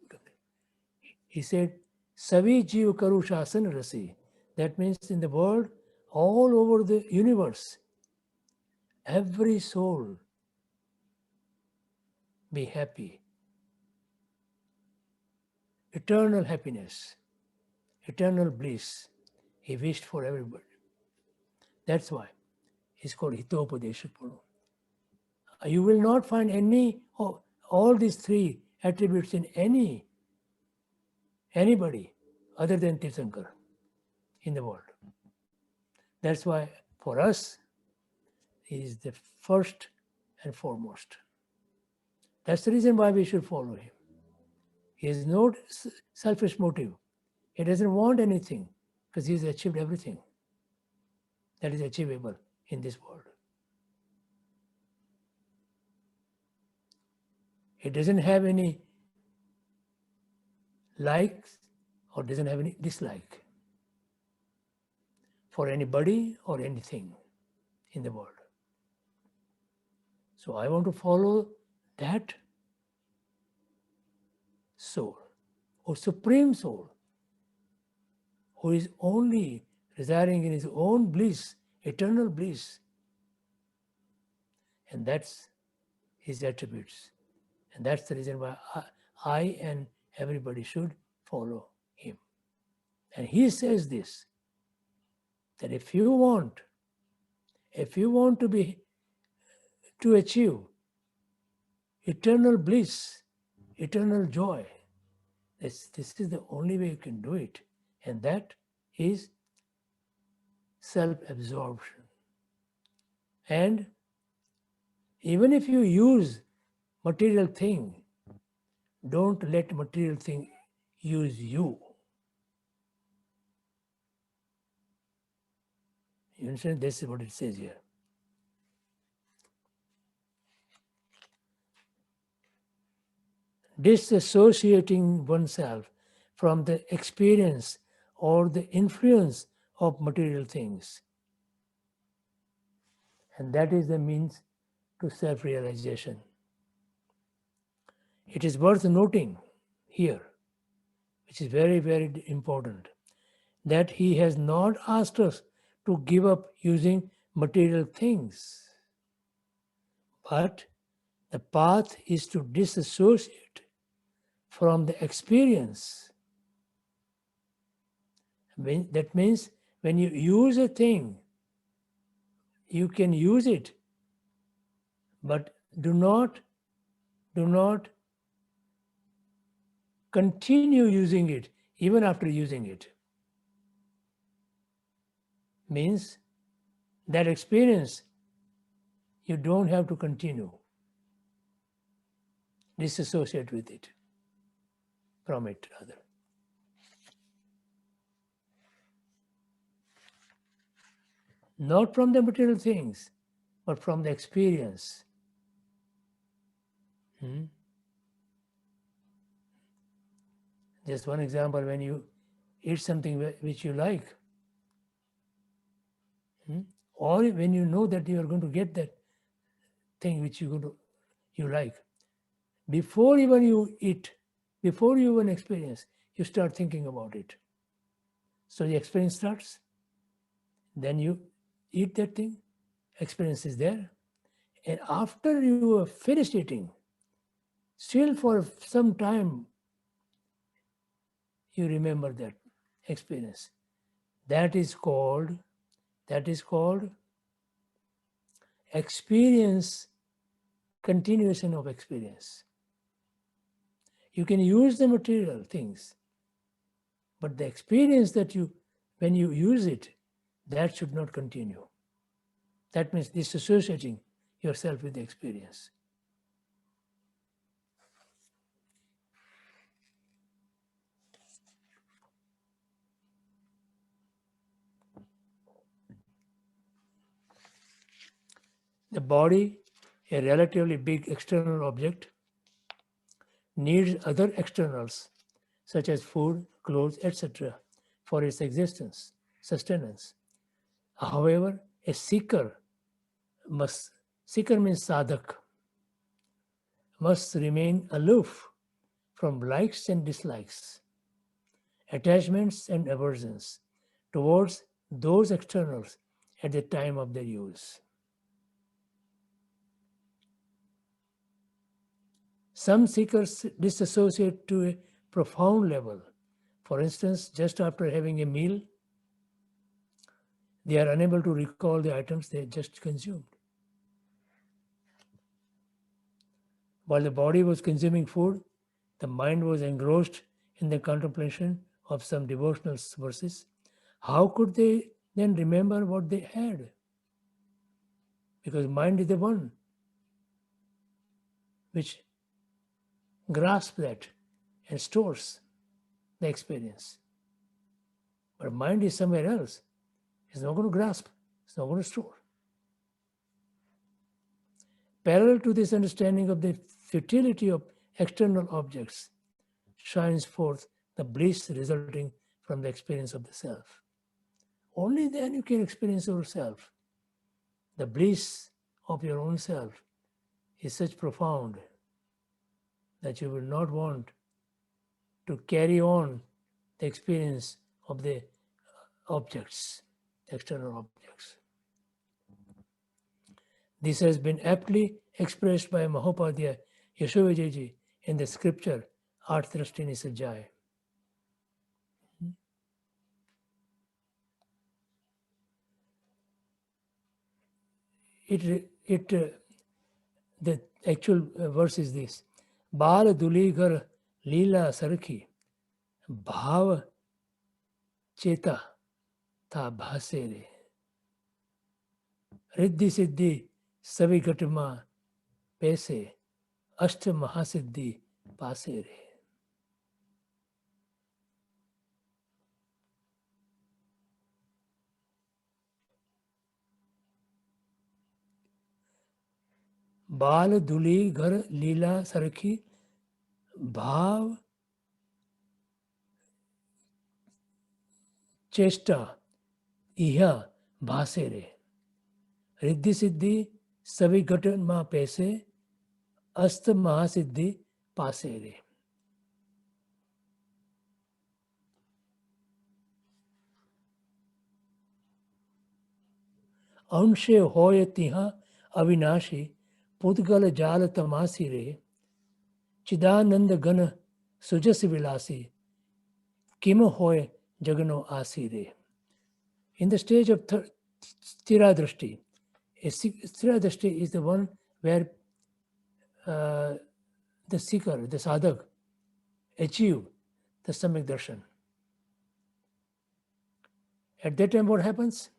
said, Savi Jiv Karu Shasan Rasi. That means in the world, all over the universe, every soul be happy. Eternal happiness, eternal bliss, he wished for everybody. That's why he's called Hitopadeshak Puru. You will not find any of all these three attributes in anybody other than Tirthankar in the world. That's why for us, he is the first and foremost. That's the reason why we should follow him. He has no selfish motive. He doesn't want anything because he has achieved everything that is achievable in this world. He doesn't have any likes or doesn't have any dislike for anybody or anything in the world. So I want to follow that soul, or supreme soul, who is only residing in his own bliss, eternal bliss. And that's his attributes. And that's the reason why I and everybody should follow him. And he says this, that if you want to achieve eternal bliss, eternal joy, this is the only way you can do it. And that is self-absorption. And even if you use material thing, don't let material thing use you. You understand? This is what it says here. Disassociating oneself from the experience or the influence of material things. And that is the means to self-realization. It is worth noting here, which is very, very important, that he has not asked us to give up using material things, but the path is to disassociate from the experience. That means when you use a thing, you can use it, but do not continue using it even after using it. Means that experience you don't have to continue. Disassociate with it, from it rather. Not from the material things, but from the experience. Just one example, when you eat something which you like, or when you know that you are going to get that thing which you like, before even you eat, before you even experience, you start thinking about it. So the experience starts, then you eat that thing, experience is there, and after you have finished eating, still for some time, you remember that experience. That is called experience, continuation of experience. You can use the material things, but the experience that when you use it, that should not continue. That means disassociating yourself with the experience. The body, a relatively big external object, needs other externals such as food, clothes, etc. for its existence, sustenance. However, a seeker means sadhak, must remain aloof from likes and dislikes, attachments and aversions towards those externals at the time of their use. Some seekers disassociate to a profound level. For instance, just after having a meal, they are unable to recall the items they just consumed. While the body was consuming food, the mind was engrossed in the contemplation of some devotional verses. How could they then remember what they had? Because mind is the one which grasps that and stores the experience. But mind is somewhere else. It's not going to grasp, it's not going to store. Parallel to this understanding of the futility of external objects shines forth the bliss resulting from the experience of the self. Only then you can experience yourself. The bliss of your own self is such profound that you will not want to carry on the experience of the objects, the external objects. This has been aptly expressed by Mahopadhyaya Yashovijaji in the scripture Arthrastini Sajai. The actual verse is this: Bal Dulighar Leela Sarki Bhav Cheta Tha Bhasere Riddhi Siddhi Savi Gatma Pese Ashta Mahasiddhi Pasere. बाल दुली घर लीला सरखी भाव चेष्टा इहा भासे रे रिद्धि सिद्धि सभी घटन मां पैसे अस्त महासिद्धि पासे रे. अंशे होय तिहा अविनाशी पुद्गल जाल तमासी रे चिदानंद घन सुजस विलासी किम होय जगनो आसी रे. In the stage of Stiradrashti, Stiradrashti is the one where the seeker, the sadhak, achieve the Samyak Darshan. At that time, what happens?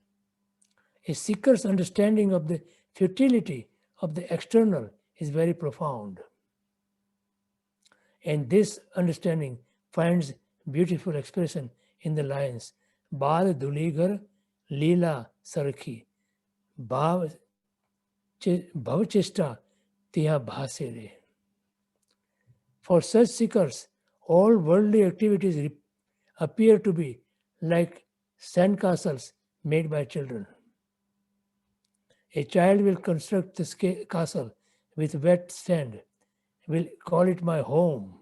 A seeker's understanding of the futility of the external is very profound. And this understanding finds beautiful expression in the lines Bal Dulighar Leela Sarki Bhav Chesta Tiha Bhasere. For such seekers, all worldly activities appear to be like sandcastles made by children. A child will construct this castle with wet sand, will call it my home,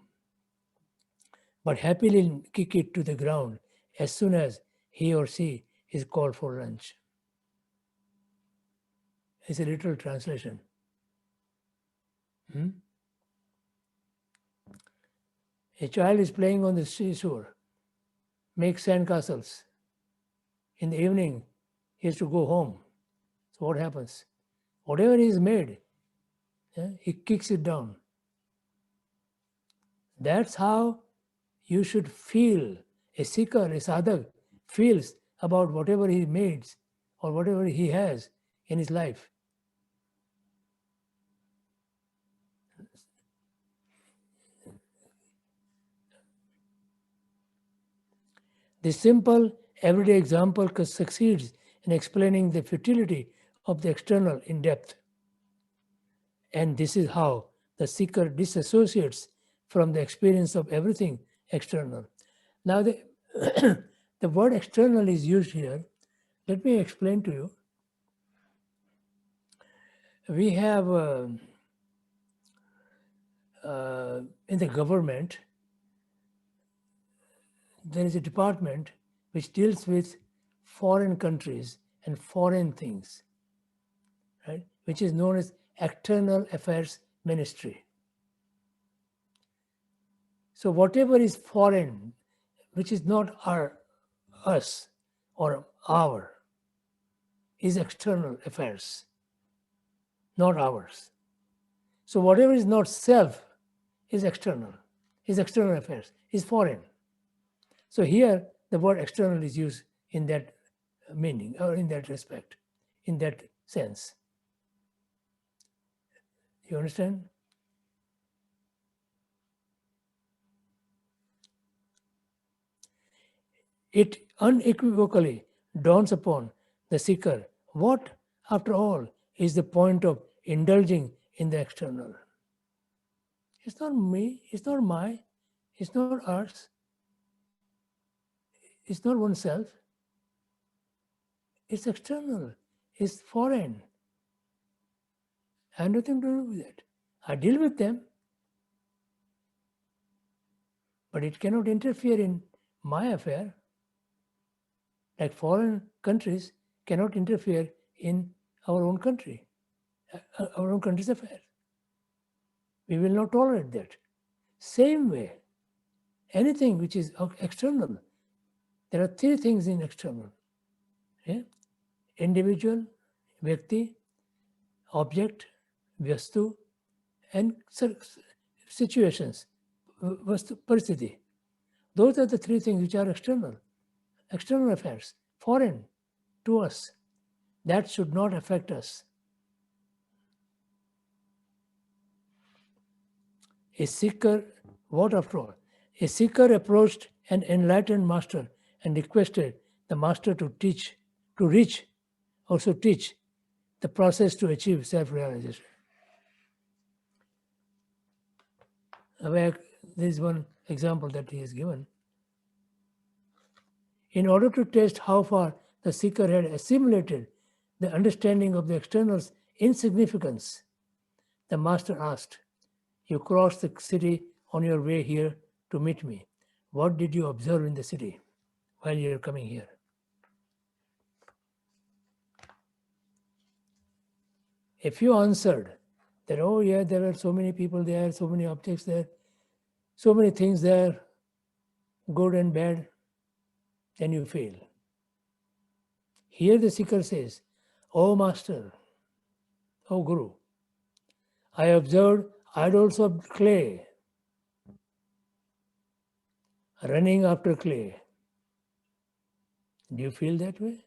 but happily kick it to the ground as soon as he or she is called for lunch. It's a literal translation. A child is playing on the seashore make sandcastles. In the evening, he has to go home. So what happens? Whatever he's made, he kicks it down. That's how you should feel. A seeker, a sadhak, feels about whatever he makes or whatever he has in his life. This simple, everyday example succeeds in explaining the futility of the external in depth. And this is how the seeker disassociates from the experience of everything external. Now, the, the word external is used here. Let me explain to you. We have in the government, there is a department which deals with foreign countries and foreign things, right? Which is known as External Affairs Ministry. So whatever is foreign, which is not us or our, is external affairs, not ours. So whatever is not self is external affairs, is foreign. So here the word external is used in that meaning or in that respect, in that sense. You understand? It unequivocally dawns upon the seeker what, after all, is the point of indulging in the external. It's not me, it's not my, it's not ours, it's not oneself. It's external, it's foreign. I have nothing to do with it. I deal with them, but it cannot interfere in my affair. Like foreign countries cannot interfere in our own country, our own country's affairs. We will not tolerate that. Same way, anything which is external, there are three things in external. Yeah? Individual, vyakti, object, vyastu, and situations, paristiti. Those are the three things which are external affairs, foreign to us. That should not affect us. A seeker, what after all? A seeker approached an enlightened master and requested the master to teach the process to achieve self-realization. There is one example that he has given. In order to test how far the seeker had assimilated the understanding of the external's insignificance, the master asked, "You crossed the city on your way here to meet me. What did you observe in the city while you are coming here?" If you answered that, "Oh yeah, there are so many people there, so many objects there, so many things there, good and bad," then you fail. Here the seeker says, "Oh Master, oh Guru, I observed idols of clay, running after clay." Do you feel that way?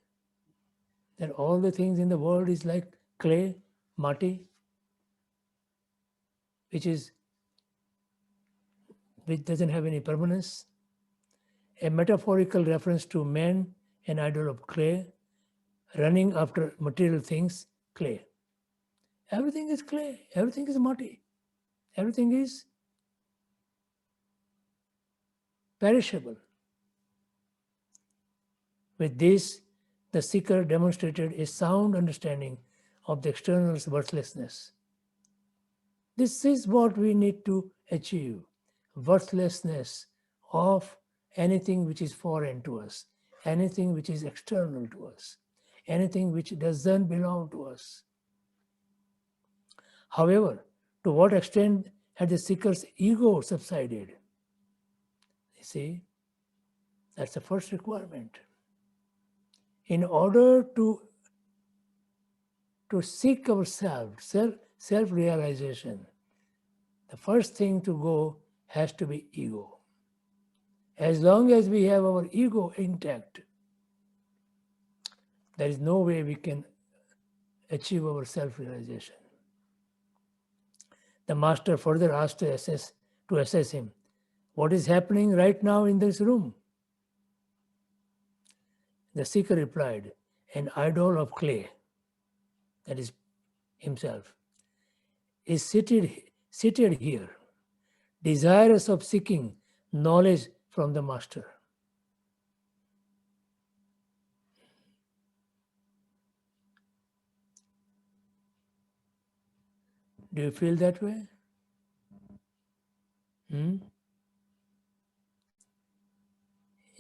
That all the things in the world is like clay, mati, which doesn't have any permanence? A metaphorical reference to man, an idol of clay, running after material things, clay. Everything is clay, everything is mati, everything is perishable. With this, the seeker demonstrated a sound understanding of the external's worthlessness. This is what we need to achieve, worthlessness of anything which is foreign to us, anything which is external to us, anything which doesn't belong to us. However, to what extent had the seeker's ego subsided? You see, That's the first requirement. In order to seek ourselves, self-realization, the first thing to go has to be ego. As long as we have our ego intact, there is no way we can achieve our self-realization. The master further asked to assess him, what is happening right now in this room? The seeker replied, an idol of clay, that is himself, is seated here, desirous of seeking knowledge from the master. Do you feel that way?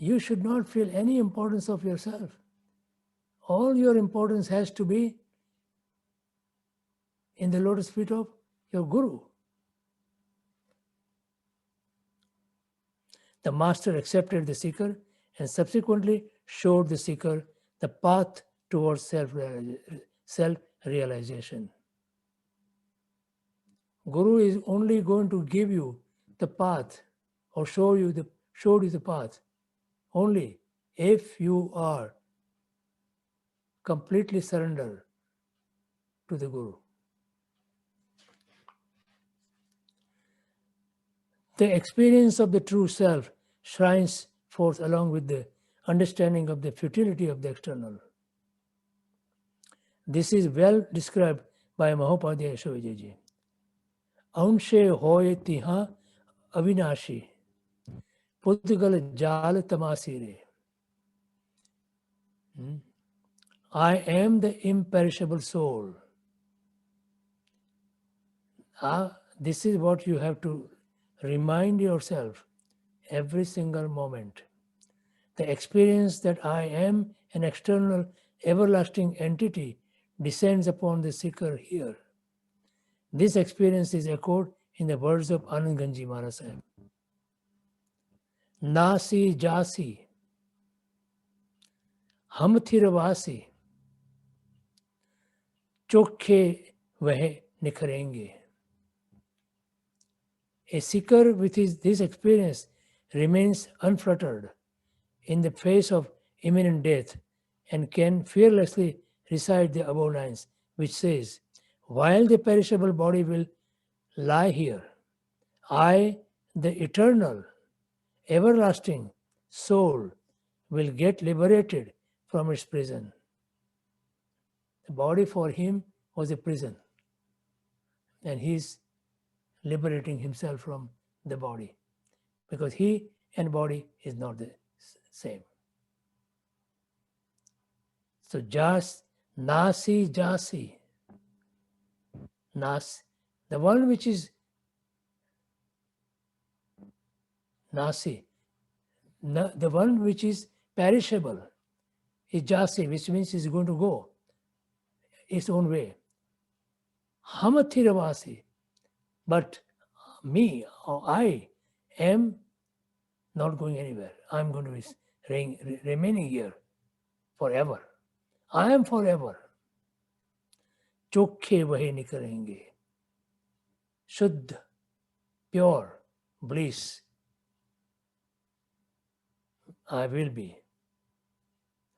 You should not feel any importance of yourself. All your importance has to be in the lotus feet of your guru. The master accepted the seeker and subsequently showed the seeker the path towards self-realization. Guru is only going to give you the path or showed you the path only if you are completely surrendered to the Guru. The experience of the true self shines forth along with the understanding of the futility of the external. This is well described by Mahopadhyaya Shivaji. Anshe hoye tiha avinashi, pudgal jal tamasire. I am the imperishable soul. This is what you have to remind yourself every single moment. The experience that I am an external, everlasting entity descends upon the seeker here. This experience is echoed in the words of Anand Ganji Maharaj Sahib. Nasi jasi, hum thirvasi, chokhe vahe nikharenge. A seeker with this experience remains unfluttered in the face of imminent death and can fearlessly recite the above lines, which says, while the perishable body will lie here, I, the eternal, everlasting soul, will get liberated from its prison. The body for him was a prison, and he's liberating himself from the body, because he and body is not the same. So nasi jasi, the one which is nasi, the one which is perishable is jasi, which means is going to go its own way. Hamathirvasi, but me or I am not going anywhere. I'm going to be remaining here forever. I am forever. Chokhe vahe nikarenge. Shuddha, pure, bliss. I will be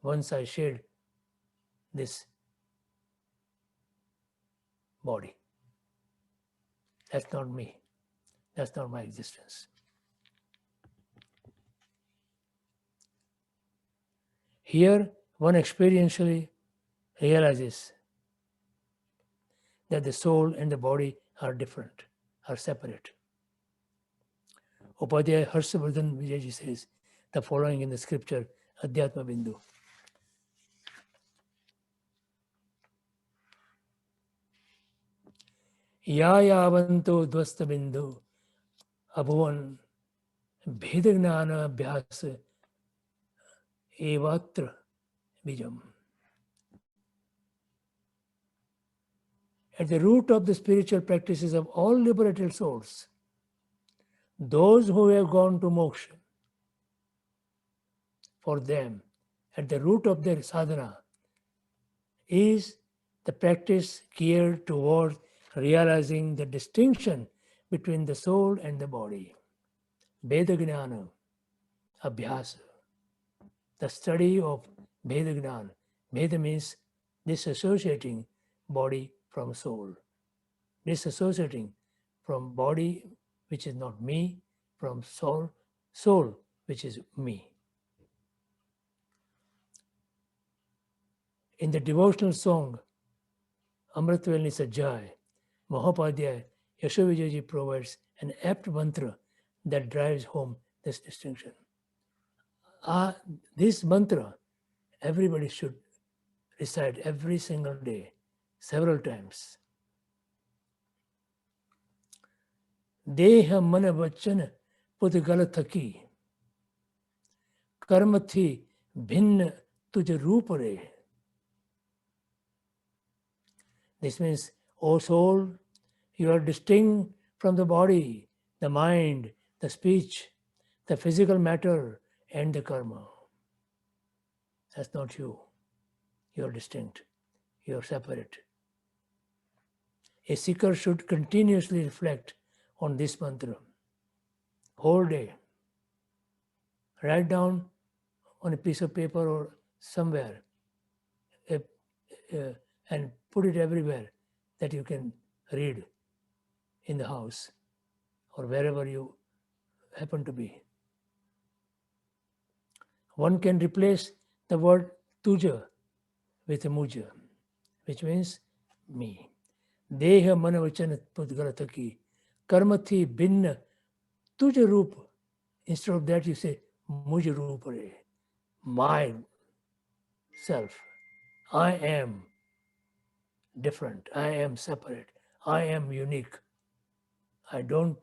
once I shed this body. That's not me. That's not my existence. Here, one experientially realizes that the soul and the body are different, are separate. Upadhyaya Harshavardhan Vijayaji says the following in the scripture, Adhyatma Bindu. Ya yavanto dvasta bindu abhuvan bhedagnana abhyas evatra bijam. At the root of the spiritual practices of all liberated souls, those who have gone to moksha, for them at the root of their sadhana is the practice geared toward realizing the distinction between the soul and the body. Veda Gnana, Abhyasa, the study of Veda Gnana. Veda means disassociating body from soul, disassociating from body, which is not me, from soul, soul, which is me. In the devotional song, Amritvelni Sajjai, Mahapadhyaya Yashovijayaji provides an apt mantra that drives home this distinction. This mantra, everybody should recite every single day, several times. Deha mana vachana pudgala thaki, karma thi bhinna tuja rupare. This means, O soul, you are distinct from the body, the mind, the speech, the physical matter, and the karma. That's not you. You are distinct. You are separate. A seeker should continuously reflect on this mantra whole day. Write down on a piece of paper or somewhere and put it everywhere that you can read in the house or wherever you happen to be. One can replace the word tuja with a muja, which means me. Deha manavachana pudgalataki karmathi binna tuja rupa. Instead of that, you say muja rupare, my self. I am different. I am separate. I am unique. I don't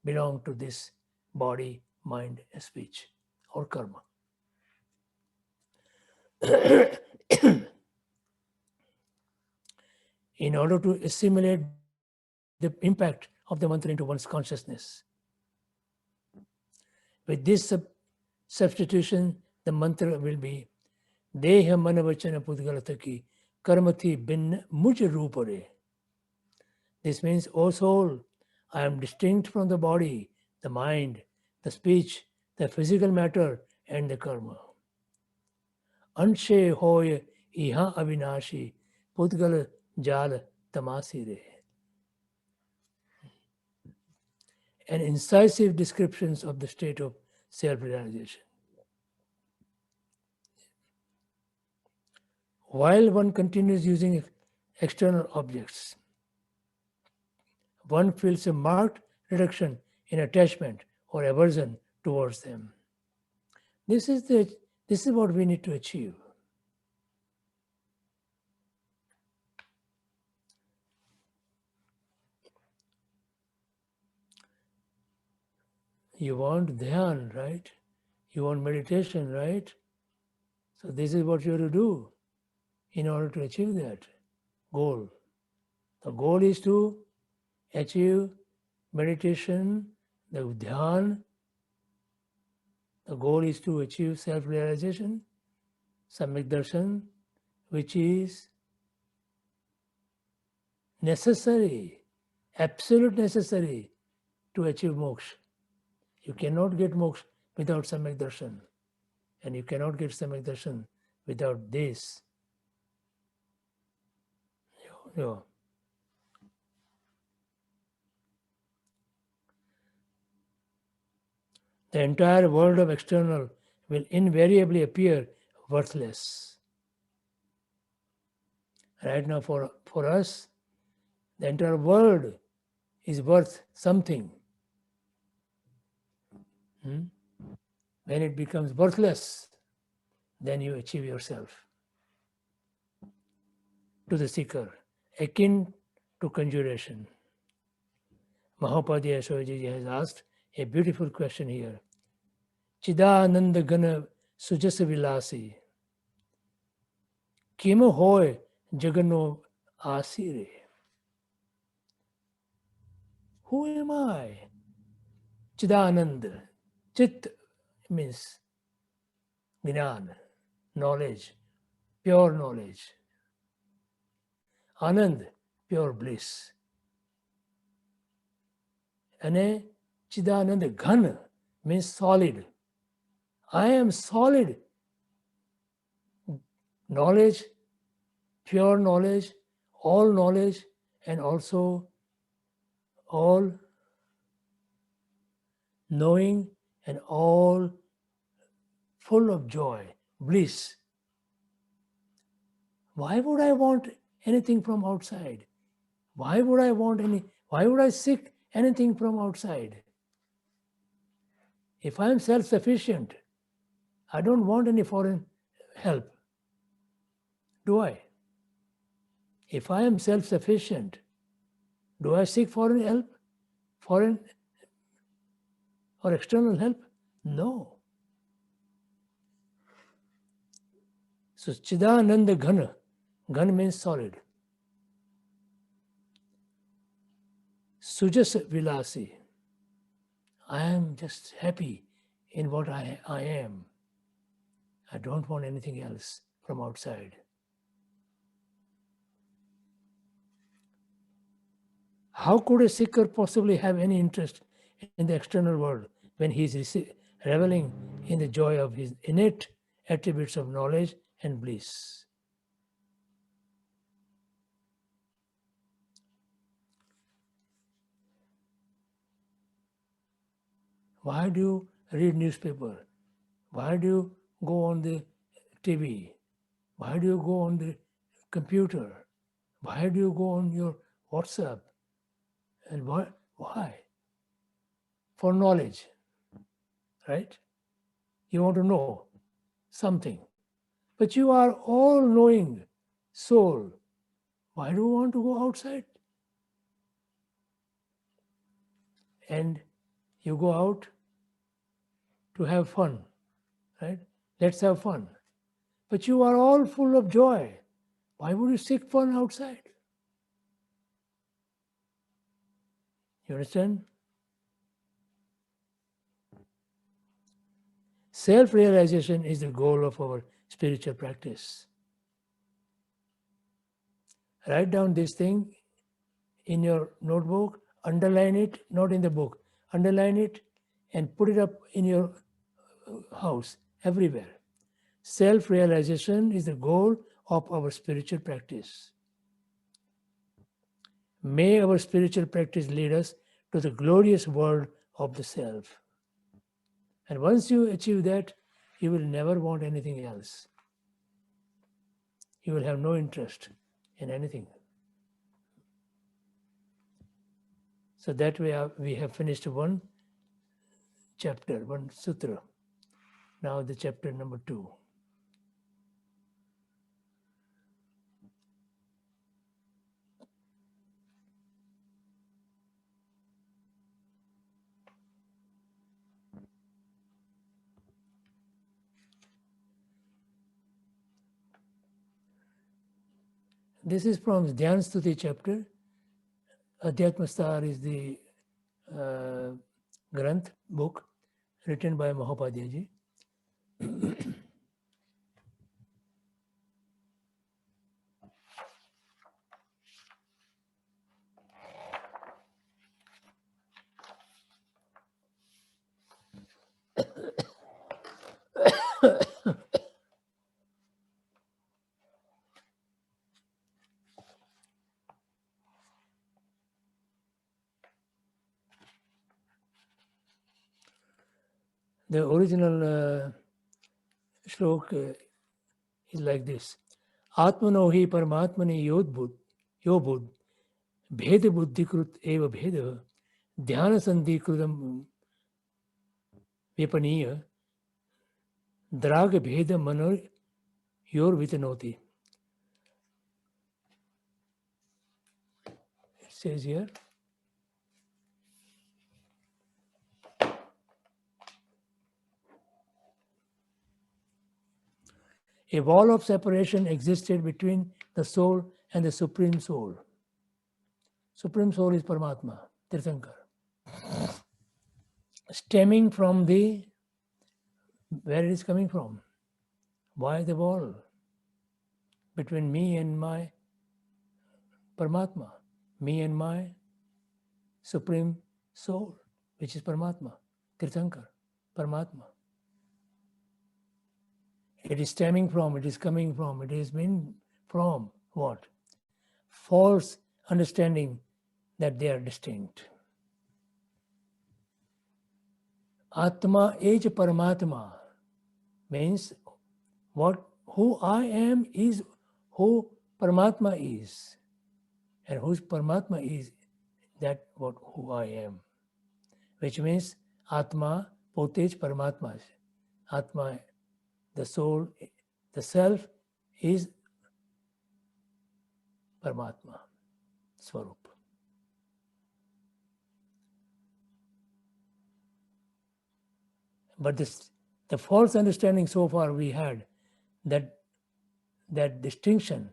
belong to this body, mind, and speech or karma. In order to assimilate the impact of the mantra into one's consciousness. With this substitution, the mantra will be Deha manavachana pudgalataki karmati bin muja rupare. This means, O soul, I am distinct from the body, the mind, the speech, the physical matter, and the karma. Anshe hoy iha avinashi pudgal jal tamasire. And incisive descriptions of the state of self-realization. While one continues using external objects, one feels a marked reduction in attachment or aversion towards them. This is what we need to achieve. You want dhyan, right? You want meditation, right? So this is what you have to do in order to achieve that goal. The goal is to achieve meditation, the dhyan. The goal is to achieve self-realization, samyak darshan, which is necessary, absolute necessary to achieve moksha. You cannot get moksha without samyak darshan, and you cannot get samyak darshan without this. Yeah. The entire world of external will invariably appear worthless. Right now, for us, the entire world is worth something. When it becomes worthless, then you achieve yourself. To the seeker, akin to conjuration. Mahapadhyaya Swamiji has asked a beautiful question here. Chidananda Gana Sujasa Vilasi. Kim hoy Jagano Asire. Who am I? Chidananda. Chit means Gnan, knowledge, pure knowledge. Anand, pure bliss. And Chidanand Ghan means solid. I am solid. Knowledge, pure knowledge, all knowledge, and also all knowing and all full of joy, bliss. Why would I want anything from outside? Why would I seek anything from outside? If I am self-sufficient, I don't want any foreign help. Do I? If I am self-sufficient, do I seek foreign help? Foreign or external help? No. So Chidananda Ghana. Ghana means solid. Sujas Vilasi. I am just happy in what I am. I don't want anything else from outside. How could a seeker possibly have any interest in the external world when he is reveling in the joy of his innate attributes of knowledge and bliss? Why do you read newspaper? Why do you go on the TV? Why do you go on the computer? Why do you go on your WhatsApp? And why? For knowledge, right? You want to know something. But you are all-knowing soul. Why do you want to go outside? And you go out to have fun, right? Let's have fun. But you are all full of joy. Why would you seek fun outside? You understand? Self-realization is the goal of our spiritual practice. Write down this thing in your notebook, underline it, not in the book, underline it and put it up in your house, everywhere. Self-realization is the goal of our spiritual practice. May our spiritual practice lead us to the glorious world of the self. And once you achieve that, you will never want anything else. You will have no interest in anything. So that way we have finished one chapter, one sutra. Now the chapter number 2. This is from Dhyan Stuti chapter. Adhyatmastar is the Granth book written by Mahapadya ji. The original shlok is like this. Atmano hi paramatmani yobud bhed buddhikrut eva bhed dhyana sandhikrutam vipaniya drag bheda manor yor vitanoti. It says here, a wall of separation existed between the soul and the Supreme Soul. Supreme Soul is Paramatma, Tirthankar. Stemming from where it is coming from? Why the wall between me and my Paramatma, me and my Supreme Soul, which is Paramatma, Tirthankar, Paramatma? It is stemming from, it is coming from, it is been from what? False understanding that they are distinct. Atma is Paramatma means who I am is who Paramatma is. And whose Paramatma is that who I am. Which means Atma, Potej Paramatma. Atma, the soul, the self is Paramatma, Swarup. But the false understanding so far we had that distinction,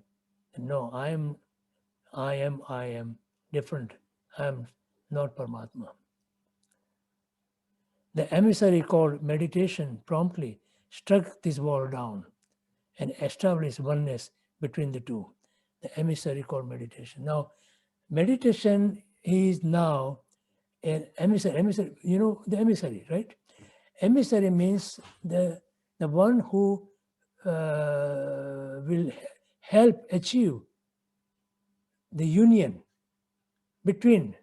no, I am different. I am not Paramatma. The emissary called meditation promptly struck this wall down and established oneness between the two. The emissary called meditation. Now, meditation is now an emissary. Emissary, you know the emissary, right? Emissary means the one who will help achieve the union between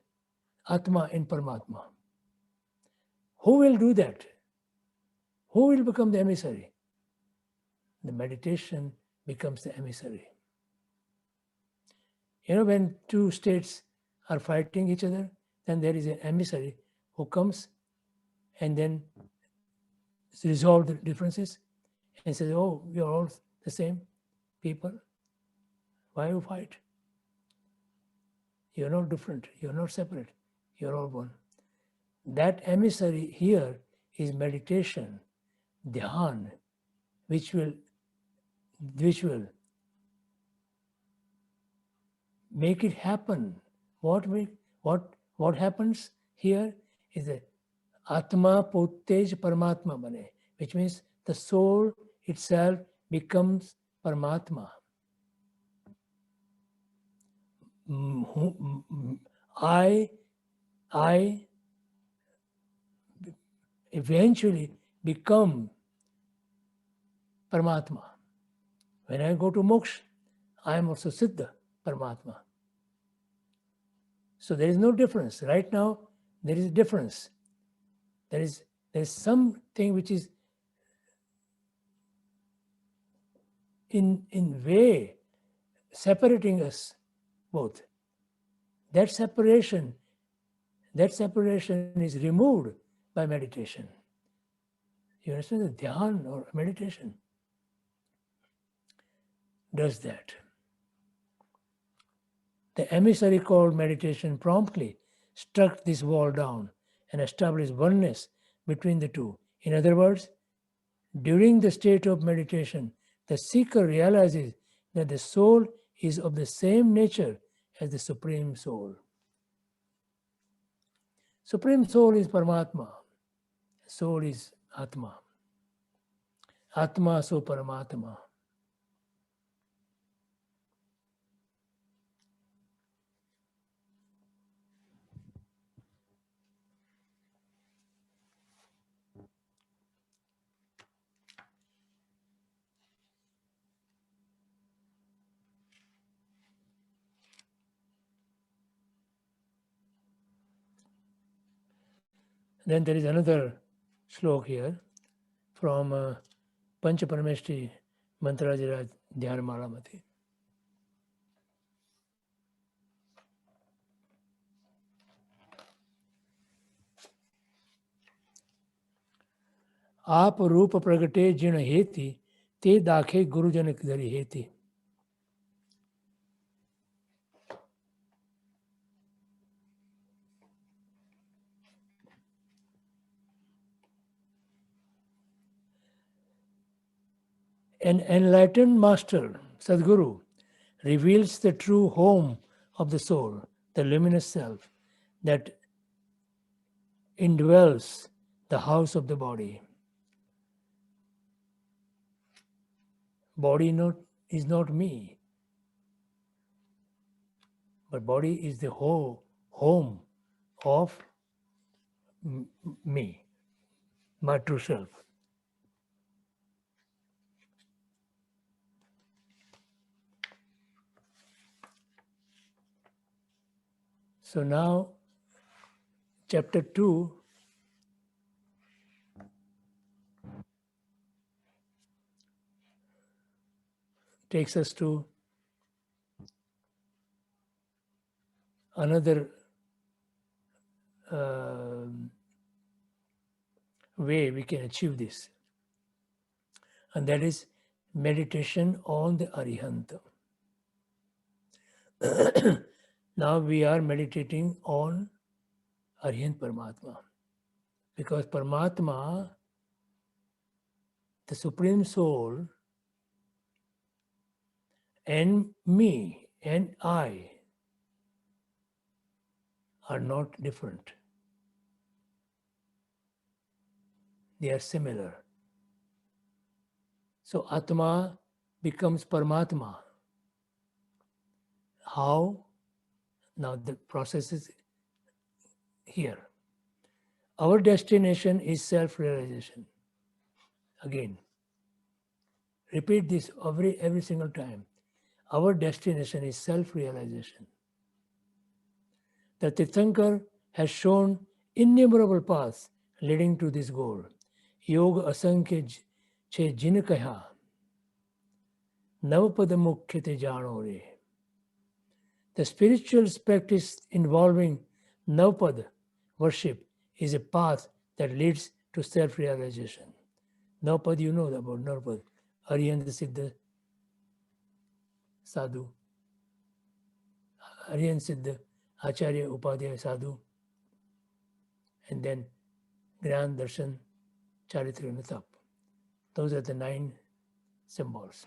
Atma and Paramatma. Who will do that? Who will become the emissary? The meditation becomes the emissary. You know, when two states are fighting each other, then there is an emissary who comes and then resolve the differences and says, oh, we are all the same people. Why you fight? You're not different. You're not separate. You're all one. That emissary here is meditation, dhyan, which will make it happen. What happens here is that Atma Potej Paramatma bane, which means the soul itself becomes Paramatma. I eventually become Paramatma. When I go to moksha, I am also Siddha Paramatma. So there is no difference. Right now, there is a difference. There is something which is in way separating us both. That separation is removed by meditation. You understand? The dhyan or meditation does that. The emissary called meditation promptly struck this wall down and established oneness between the two. In other words, during the state of meditation, the seeker realizes that the soul is of the same nature as the Supreme Soul. Supreme Soul is Paramatma. Soul is Atma. Atma so Paramatma. Then there is another slok here from Panchaparameshti Mantrajira Dhyarmalamati. आप रूप प्रगटे जिण हेति ते दाखे गुरुजन धरि हेति. An enlightened master, Sadguru, reveals the true home of the soul, the luminous self that indwells the house of the body. Body is not me, but body is the whole home of me, my true self. So now, chapter 2 takes us to another way we can achieve this, and that is meditation on the Arihant. Now we are meditating on Arihant Paramatma, because Paramatma, the Supreme Soul, and me and I are not different. They are similar. So Atma becomes Paramatma. How? Now the process is here. Our destination is self-realization. Again, repeat this every single time. Our destination is self-realization. The Tirthankar has shown innumerable paths leading to this goal. Yoga asankhya che jin kaya, navapada mukhya te jano re. The spiritual practice involving navpad worship is a path that leads to self-realization. Navpad, you know about Navpad, Arihant Siddha Sadhu, Arihant Siddha Acharya Upadhyaya Sadhu, and then Gyan Darshan Charitra Natap. Those are the 9 symbols.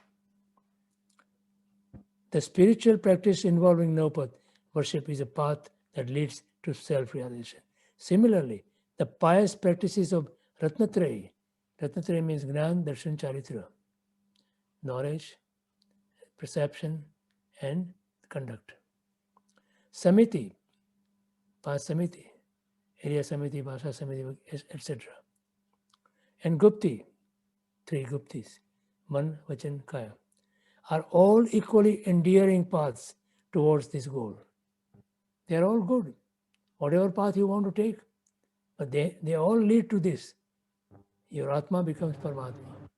The spiritual practice involving Navpad worship is a path that leads to self-realization. Similarly, the pious practices of Ratnatrayi means Gyan, Darshan, Charitra, knowledge, perception, and conduct. Samiti, Samiti, Area Samiti, Bhasha Samiti, etc. And Gupti, 3 Guptis, Man, Vachan, Kaya, are all equally endearing paths towards this goal. They are all good, whatever path you want to take, but they all lead to this. Your Atma becomes Paramatma.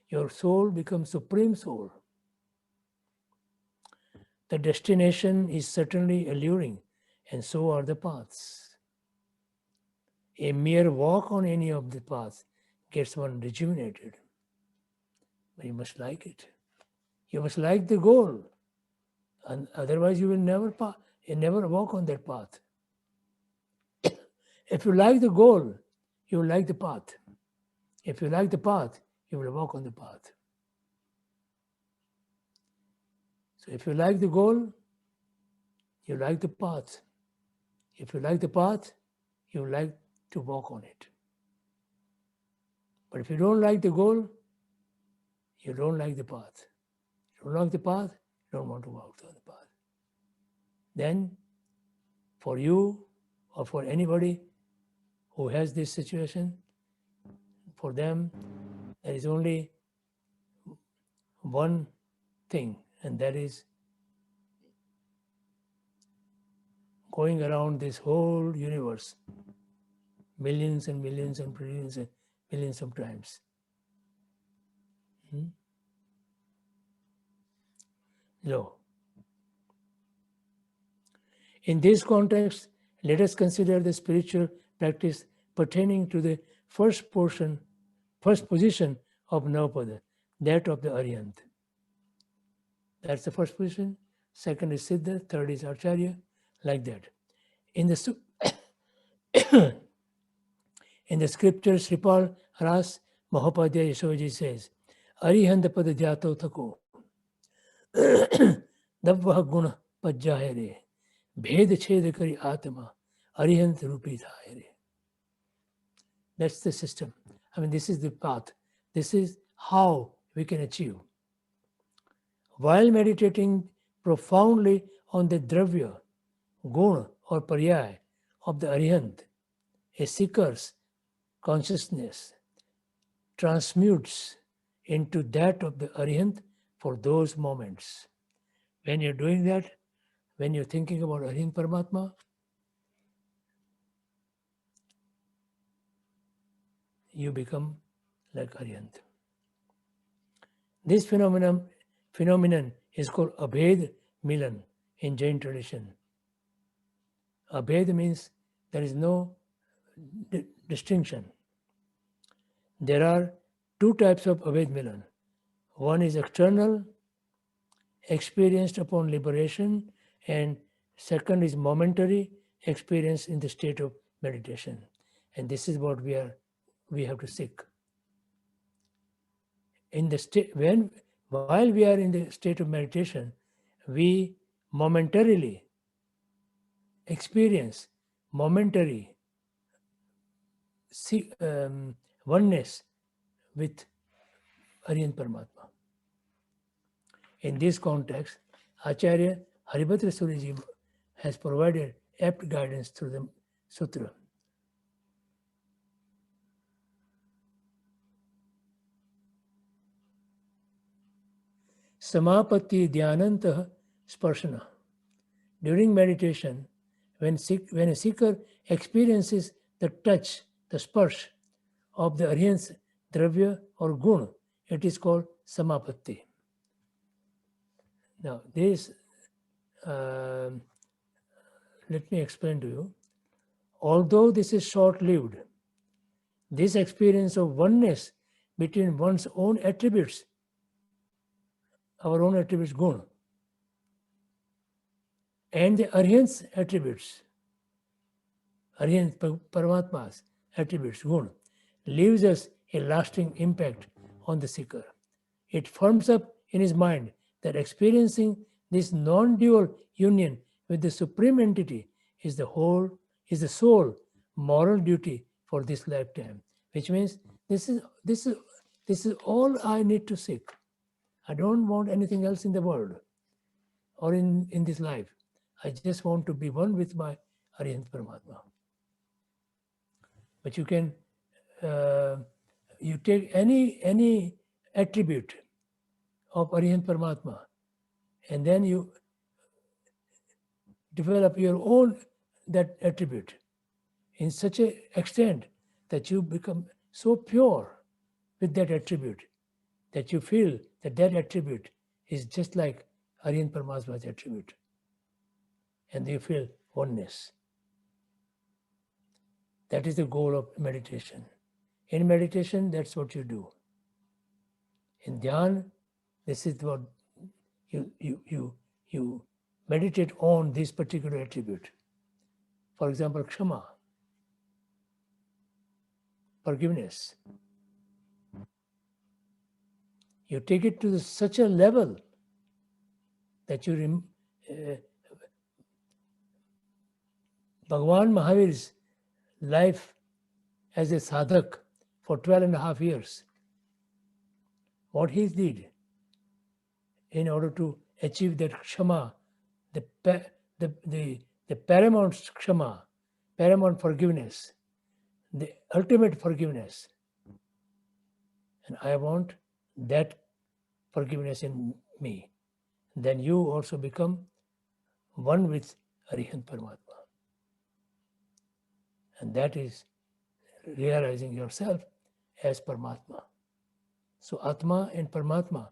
Your soul becomes Supreme Soul. The destination is certainly alluring, and so are the paths. A mere walk on any of the paths gets one rejuvenated, but you must like it. You must like the goal, and otherwise you will never walk on that path. If you like the goal, you will like the path. If you like the path, you will walk on the path. So if you like the goal, you like the path. If you like the path, you like to walk on it. But if you don't like the goal, you don't like the path. You don't like the path, you don't want to walk on the path. Then, for you or for anybody who has this situation, for them, there is only one thing, and that is going around this whole universe millions and millions and billions and millions of times. No. In this context, let us consider the spiritual practice pertaining to the first position of Navapada, that of the Arihant. That's the first position. Second is Siddha, third is Acharya, like that. In the scripture, Sripal Ras Mahopadhyaya Yashoji says, Arihant pada jyato thako, Dabvah guna pajjahe re, Bhed chhed kari atma, Arihant rupi thaye re. That's the system. I mean, this is the path. This is how we can achieve. While meditating profoundly on the dravya, gun or paryay of the Arihant, a seeker's consciousness transmutes into that of the Arihant for those moments. When you're doing that, when you're thinking about Arihant Paramatma, you become like Arihant. This phenomenon is called Abhed Milan in Jain tradition. Abhed means there is no distinction. There are two types of Abhed Milan. One is external, experienced upon liberation, and second is momentary, experience in the state of meditation. And this is what we have to seek. In the state, while we are in the state of meditation, we momentarily experience momentary oneness with Arihant Paramatma. In this context, Acharya Haribhadra Suriji has provided apt guidance through the sutra. Samapatti dhyanantah sparshana. During meditation, when a seeker experiences the touch, the sparsh of the Arihant's dravya or gun, it is called samapatti. Now, this, let me explain to you. Although this is short-lived, this experience of oneness between one's own attributes, our own attributes, gun, and the Arihant's attributes, Arihant Paramatma's attributes, gun, leaves us a lasting impact on the seeker. It firms up in his mind that experiencing this non-dual union with the Supreme Entity is the sole moral duty for this lifetime, which means this is all I need to seek. I don't want anything else in the world or in this life. I just want to be one with my Arihant Paramatma. But you can you take any attribute of Arihant Paramatma, and then you develop your own that attribute in such an extent that you become so pure with that attribute that you feel that attribute is just like Arihant Paramatma's attribute. And you feel oneness. That is the goal of meditation. In meditation, that's what you do. In dhyan, this is what you meditate on this particular attribute. For example, kshama, forgiveness. You take it to such a level that you Bhagavan Mahavir's life as a sadhak for 12.5 years, what he did in order to achieve that kshama, the paramount kshama, paramount forgiveness, the ultimate forgiveness. And I want that forgiveness in me. Then you also become one with Arihant Paramatma. And that is realizing yourself as Paramatma. So Atma and Paramatma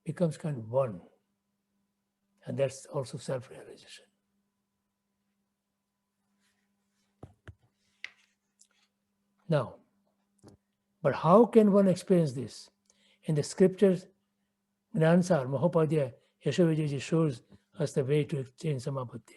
becomes kind of one. And that's also self-realization. Now, but how can one experience this? In the scriptures, Gnansar, Mahopadhyaya, Yashovijaji shows us the way to attain Samapatti.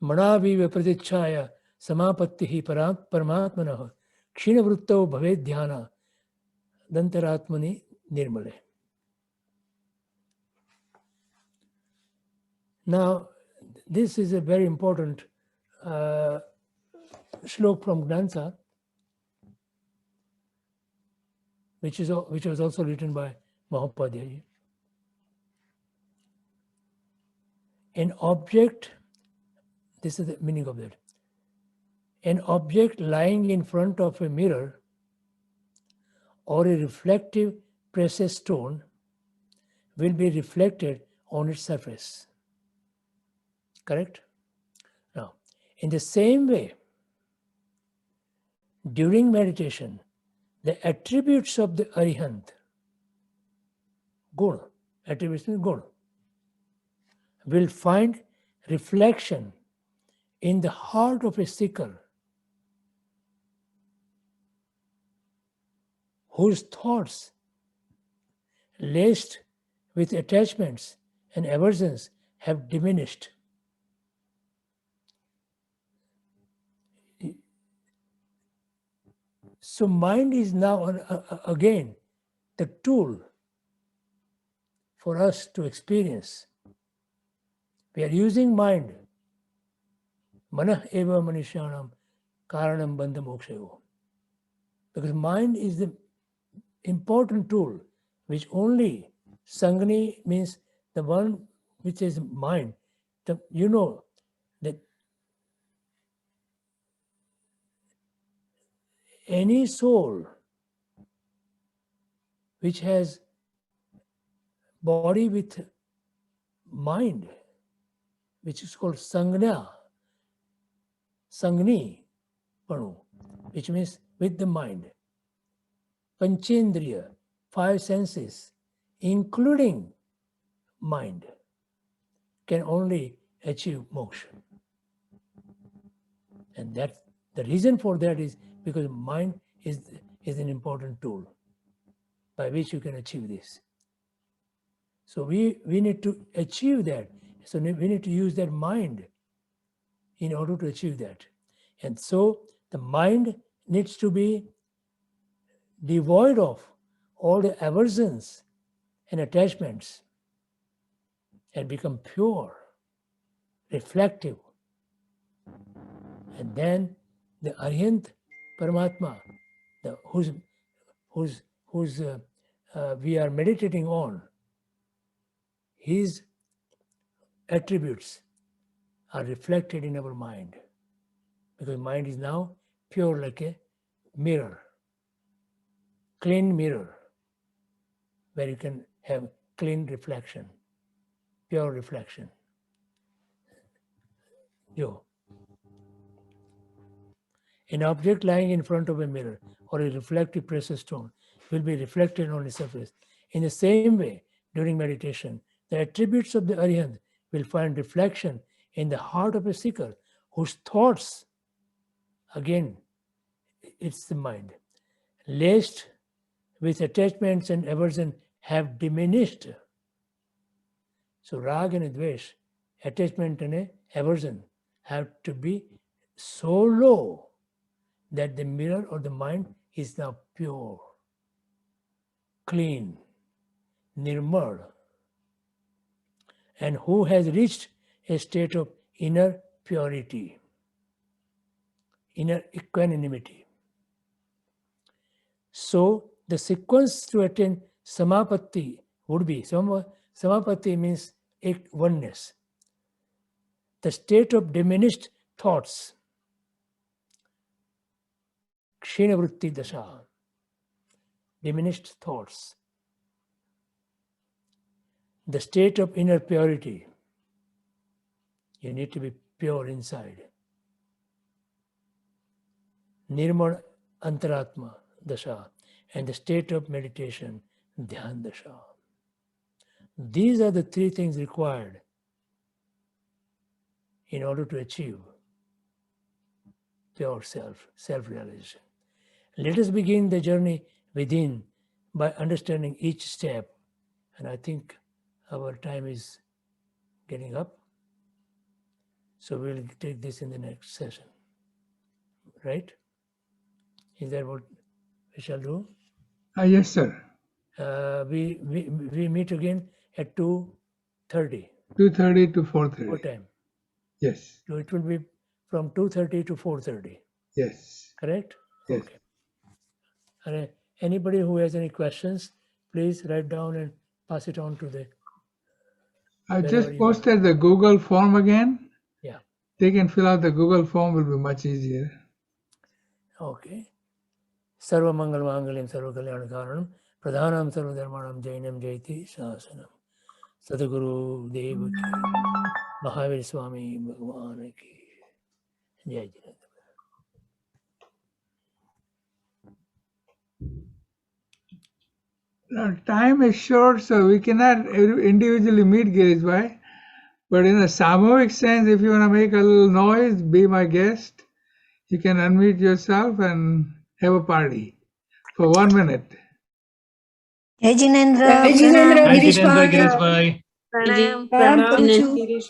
मनाविव प्रतिच्छाय समापत्तिः परमात्मनः क्षीणवृत्तौ भवेद् ध्यान दंतरात्मनि निर्मले. Now, this is a very important shlok from Gransa, which was also written by Mahapadhyaya. An object, this is the meaning of that. An object lying in front of a mirror or a reflective precious stone will be reflected on its surface. Correct? Now, in the same way, during meditation, the attributes of the Arihant, guna, attributes means guna, will find reflection in the heart of a seeker whose thoughts, laced with attachments and aversions, have diminished. So mind is now again the tool for us to experience. We are using mind. Manah eva manishanam karanam bandha mokshayo. Because mind is the important tool which only Sangani means the one which is mind. You know that any soul which has body with mind, which is called Sangna, Sangni Panu, which means with the mind. Panchendriya, 5 senses, including mind, can only achieve moksha. And that the reason for that is because mind is an important tool by which you can achieve this. So we need to achieve that. So we need to use that mind in order to achieve that. And so the mind needs to be devoid of all the aversions and attachments and become pure, reflective. And then the Arihant Paramatma, whose we are meditating on, his attributes are reflected in our mind, because mind is now pure like a mirror, clean mirror, where you can have clean reflection, pure reflection. Yo. An object lying in front of a mirror or a reflective precious stone will be reflected on its surface. In the same way, during meditation, the attributes of the Arihant will find reflection in the heart of a seeker whose thoughts, again, it's the mind, laced with attachments and aversion, have diminished. So rag and dvesh, attachment and aversion, have to be so low that the mirror or the mind is now pure, clean, nirmal, and who has reached a state of inner purity, inner equanimity. So the sequence to attain samapatti would be, samapatti means oneness, the state of diminished thoughts, kshinavritti dasha, diminished thoughts, the state of inner purity. You need to be pure inside. Nirmal antaratma dasha, and the state of meditation, dhyan dasha. These are the 3 things required in order to achieve pure self-realization. Let us begin the journey within by understanding each step. And I think our time is getting up. So we'll take this in the next session. Right? Is that what we shall do? Yes, sir. We meet again at 2:30. 2:30 to 4:30. What time? Yes. So it will be from 2:30 to 4:30. Yes. Correct? Yes. Okay. And anybody who has any questions, please write down and pass it on to the. I wherever just you are. posted the Google form again. Yeah. They can fill out the Google form, will be much easier. Okay. Sarvamangal Mangalim Sarvakalyan Karanam Pradhanam Sarvadharmanam Jainam Jaiti Shasanam Sadhguru Deva ki Mahavir Swami Bhagwan ki Jai Jinendra. Now, time is short, so we cannot individually meet Girishbhai. But in a samohic sense, if you want to make a little noise, be my guest. You can unmute yourself and have a party for 1 minute. Jai Jinendra. Jai Jinendra, Jai Girishbhai. Jinendra Girishbhai. Pranam. Pranam, Panchu.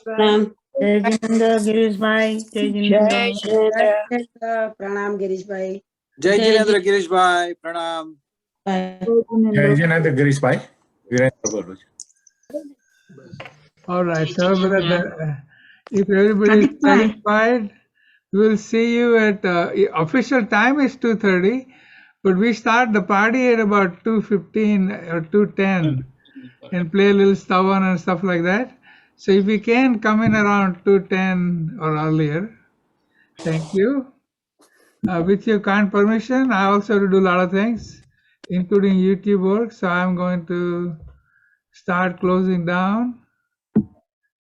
Pranam. Jai Jinendra Girishbhai. Jai Jai Jinendra. Jinendra, Pranam Girishbhai. Jai Jinendra Girishbhai, Pranam. Jai Jinendra Girishbhai. Virendra Bolu. All right, so if everybody is satisfied, we will see you at official time is 2:30, but we start the party at about 2:15 or 2:10 and play a little stavan and stuff like that. So if you can come in around 2:10 or earlier, thank you. With your kind permission, I also have to do a lot of things, including YouTube work. So I'm going to start closing down.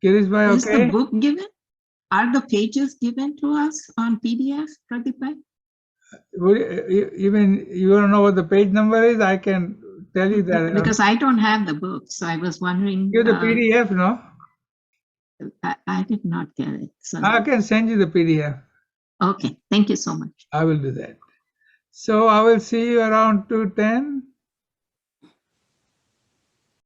Girishbhai, Is the okay? book given? Are the pages given to us on PDF, Pradipbhai? You mean you want to know what the page number is? I can tell you that. Because I don't have the book, so I was wondering. You're the PDF, no? I did not get it. So I can send you the PDF. okay, thank you so much. I will do that. So I will see you around 2:10.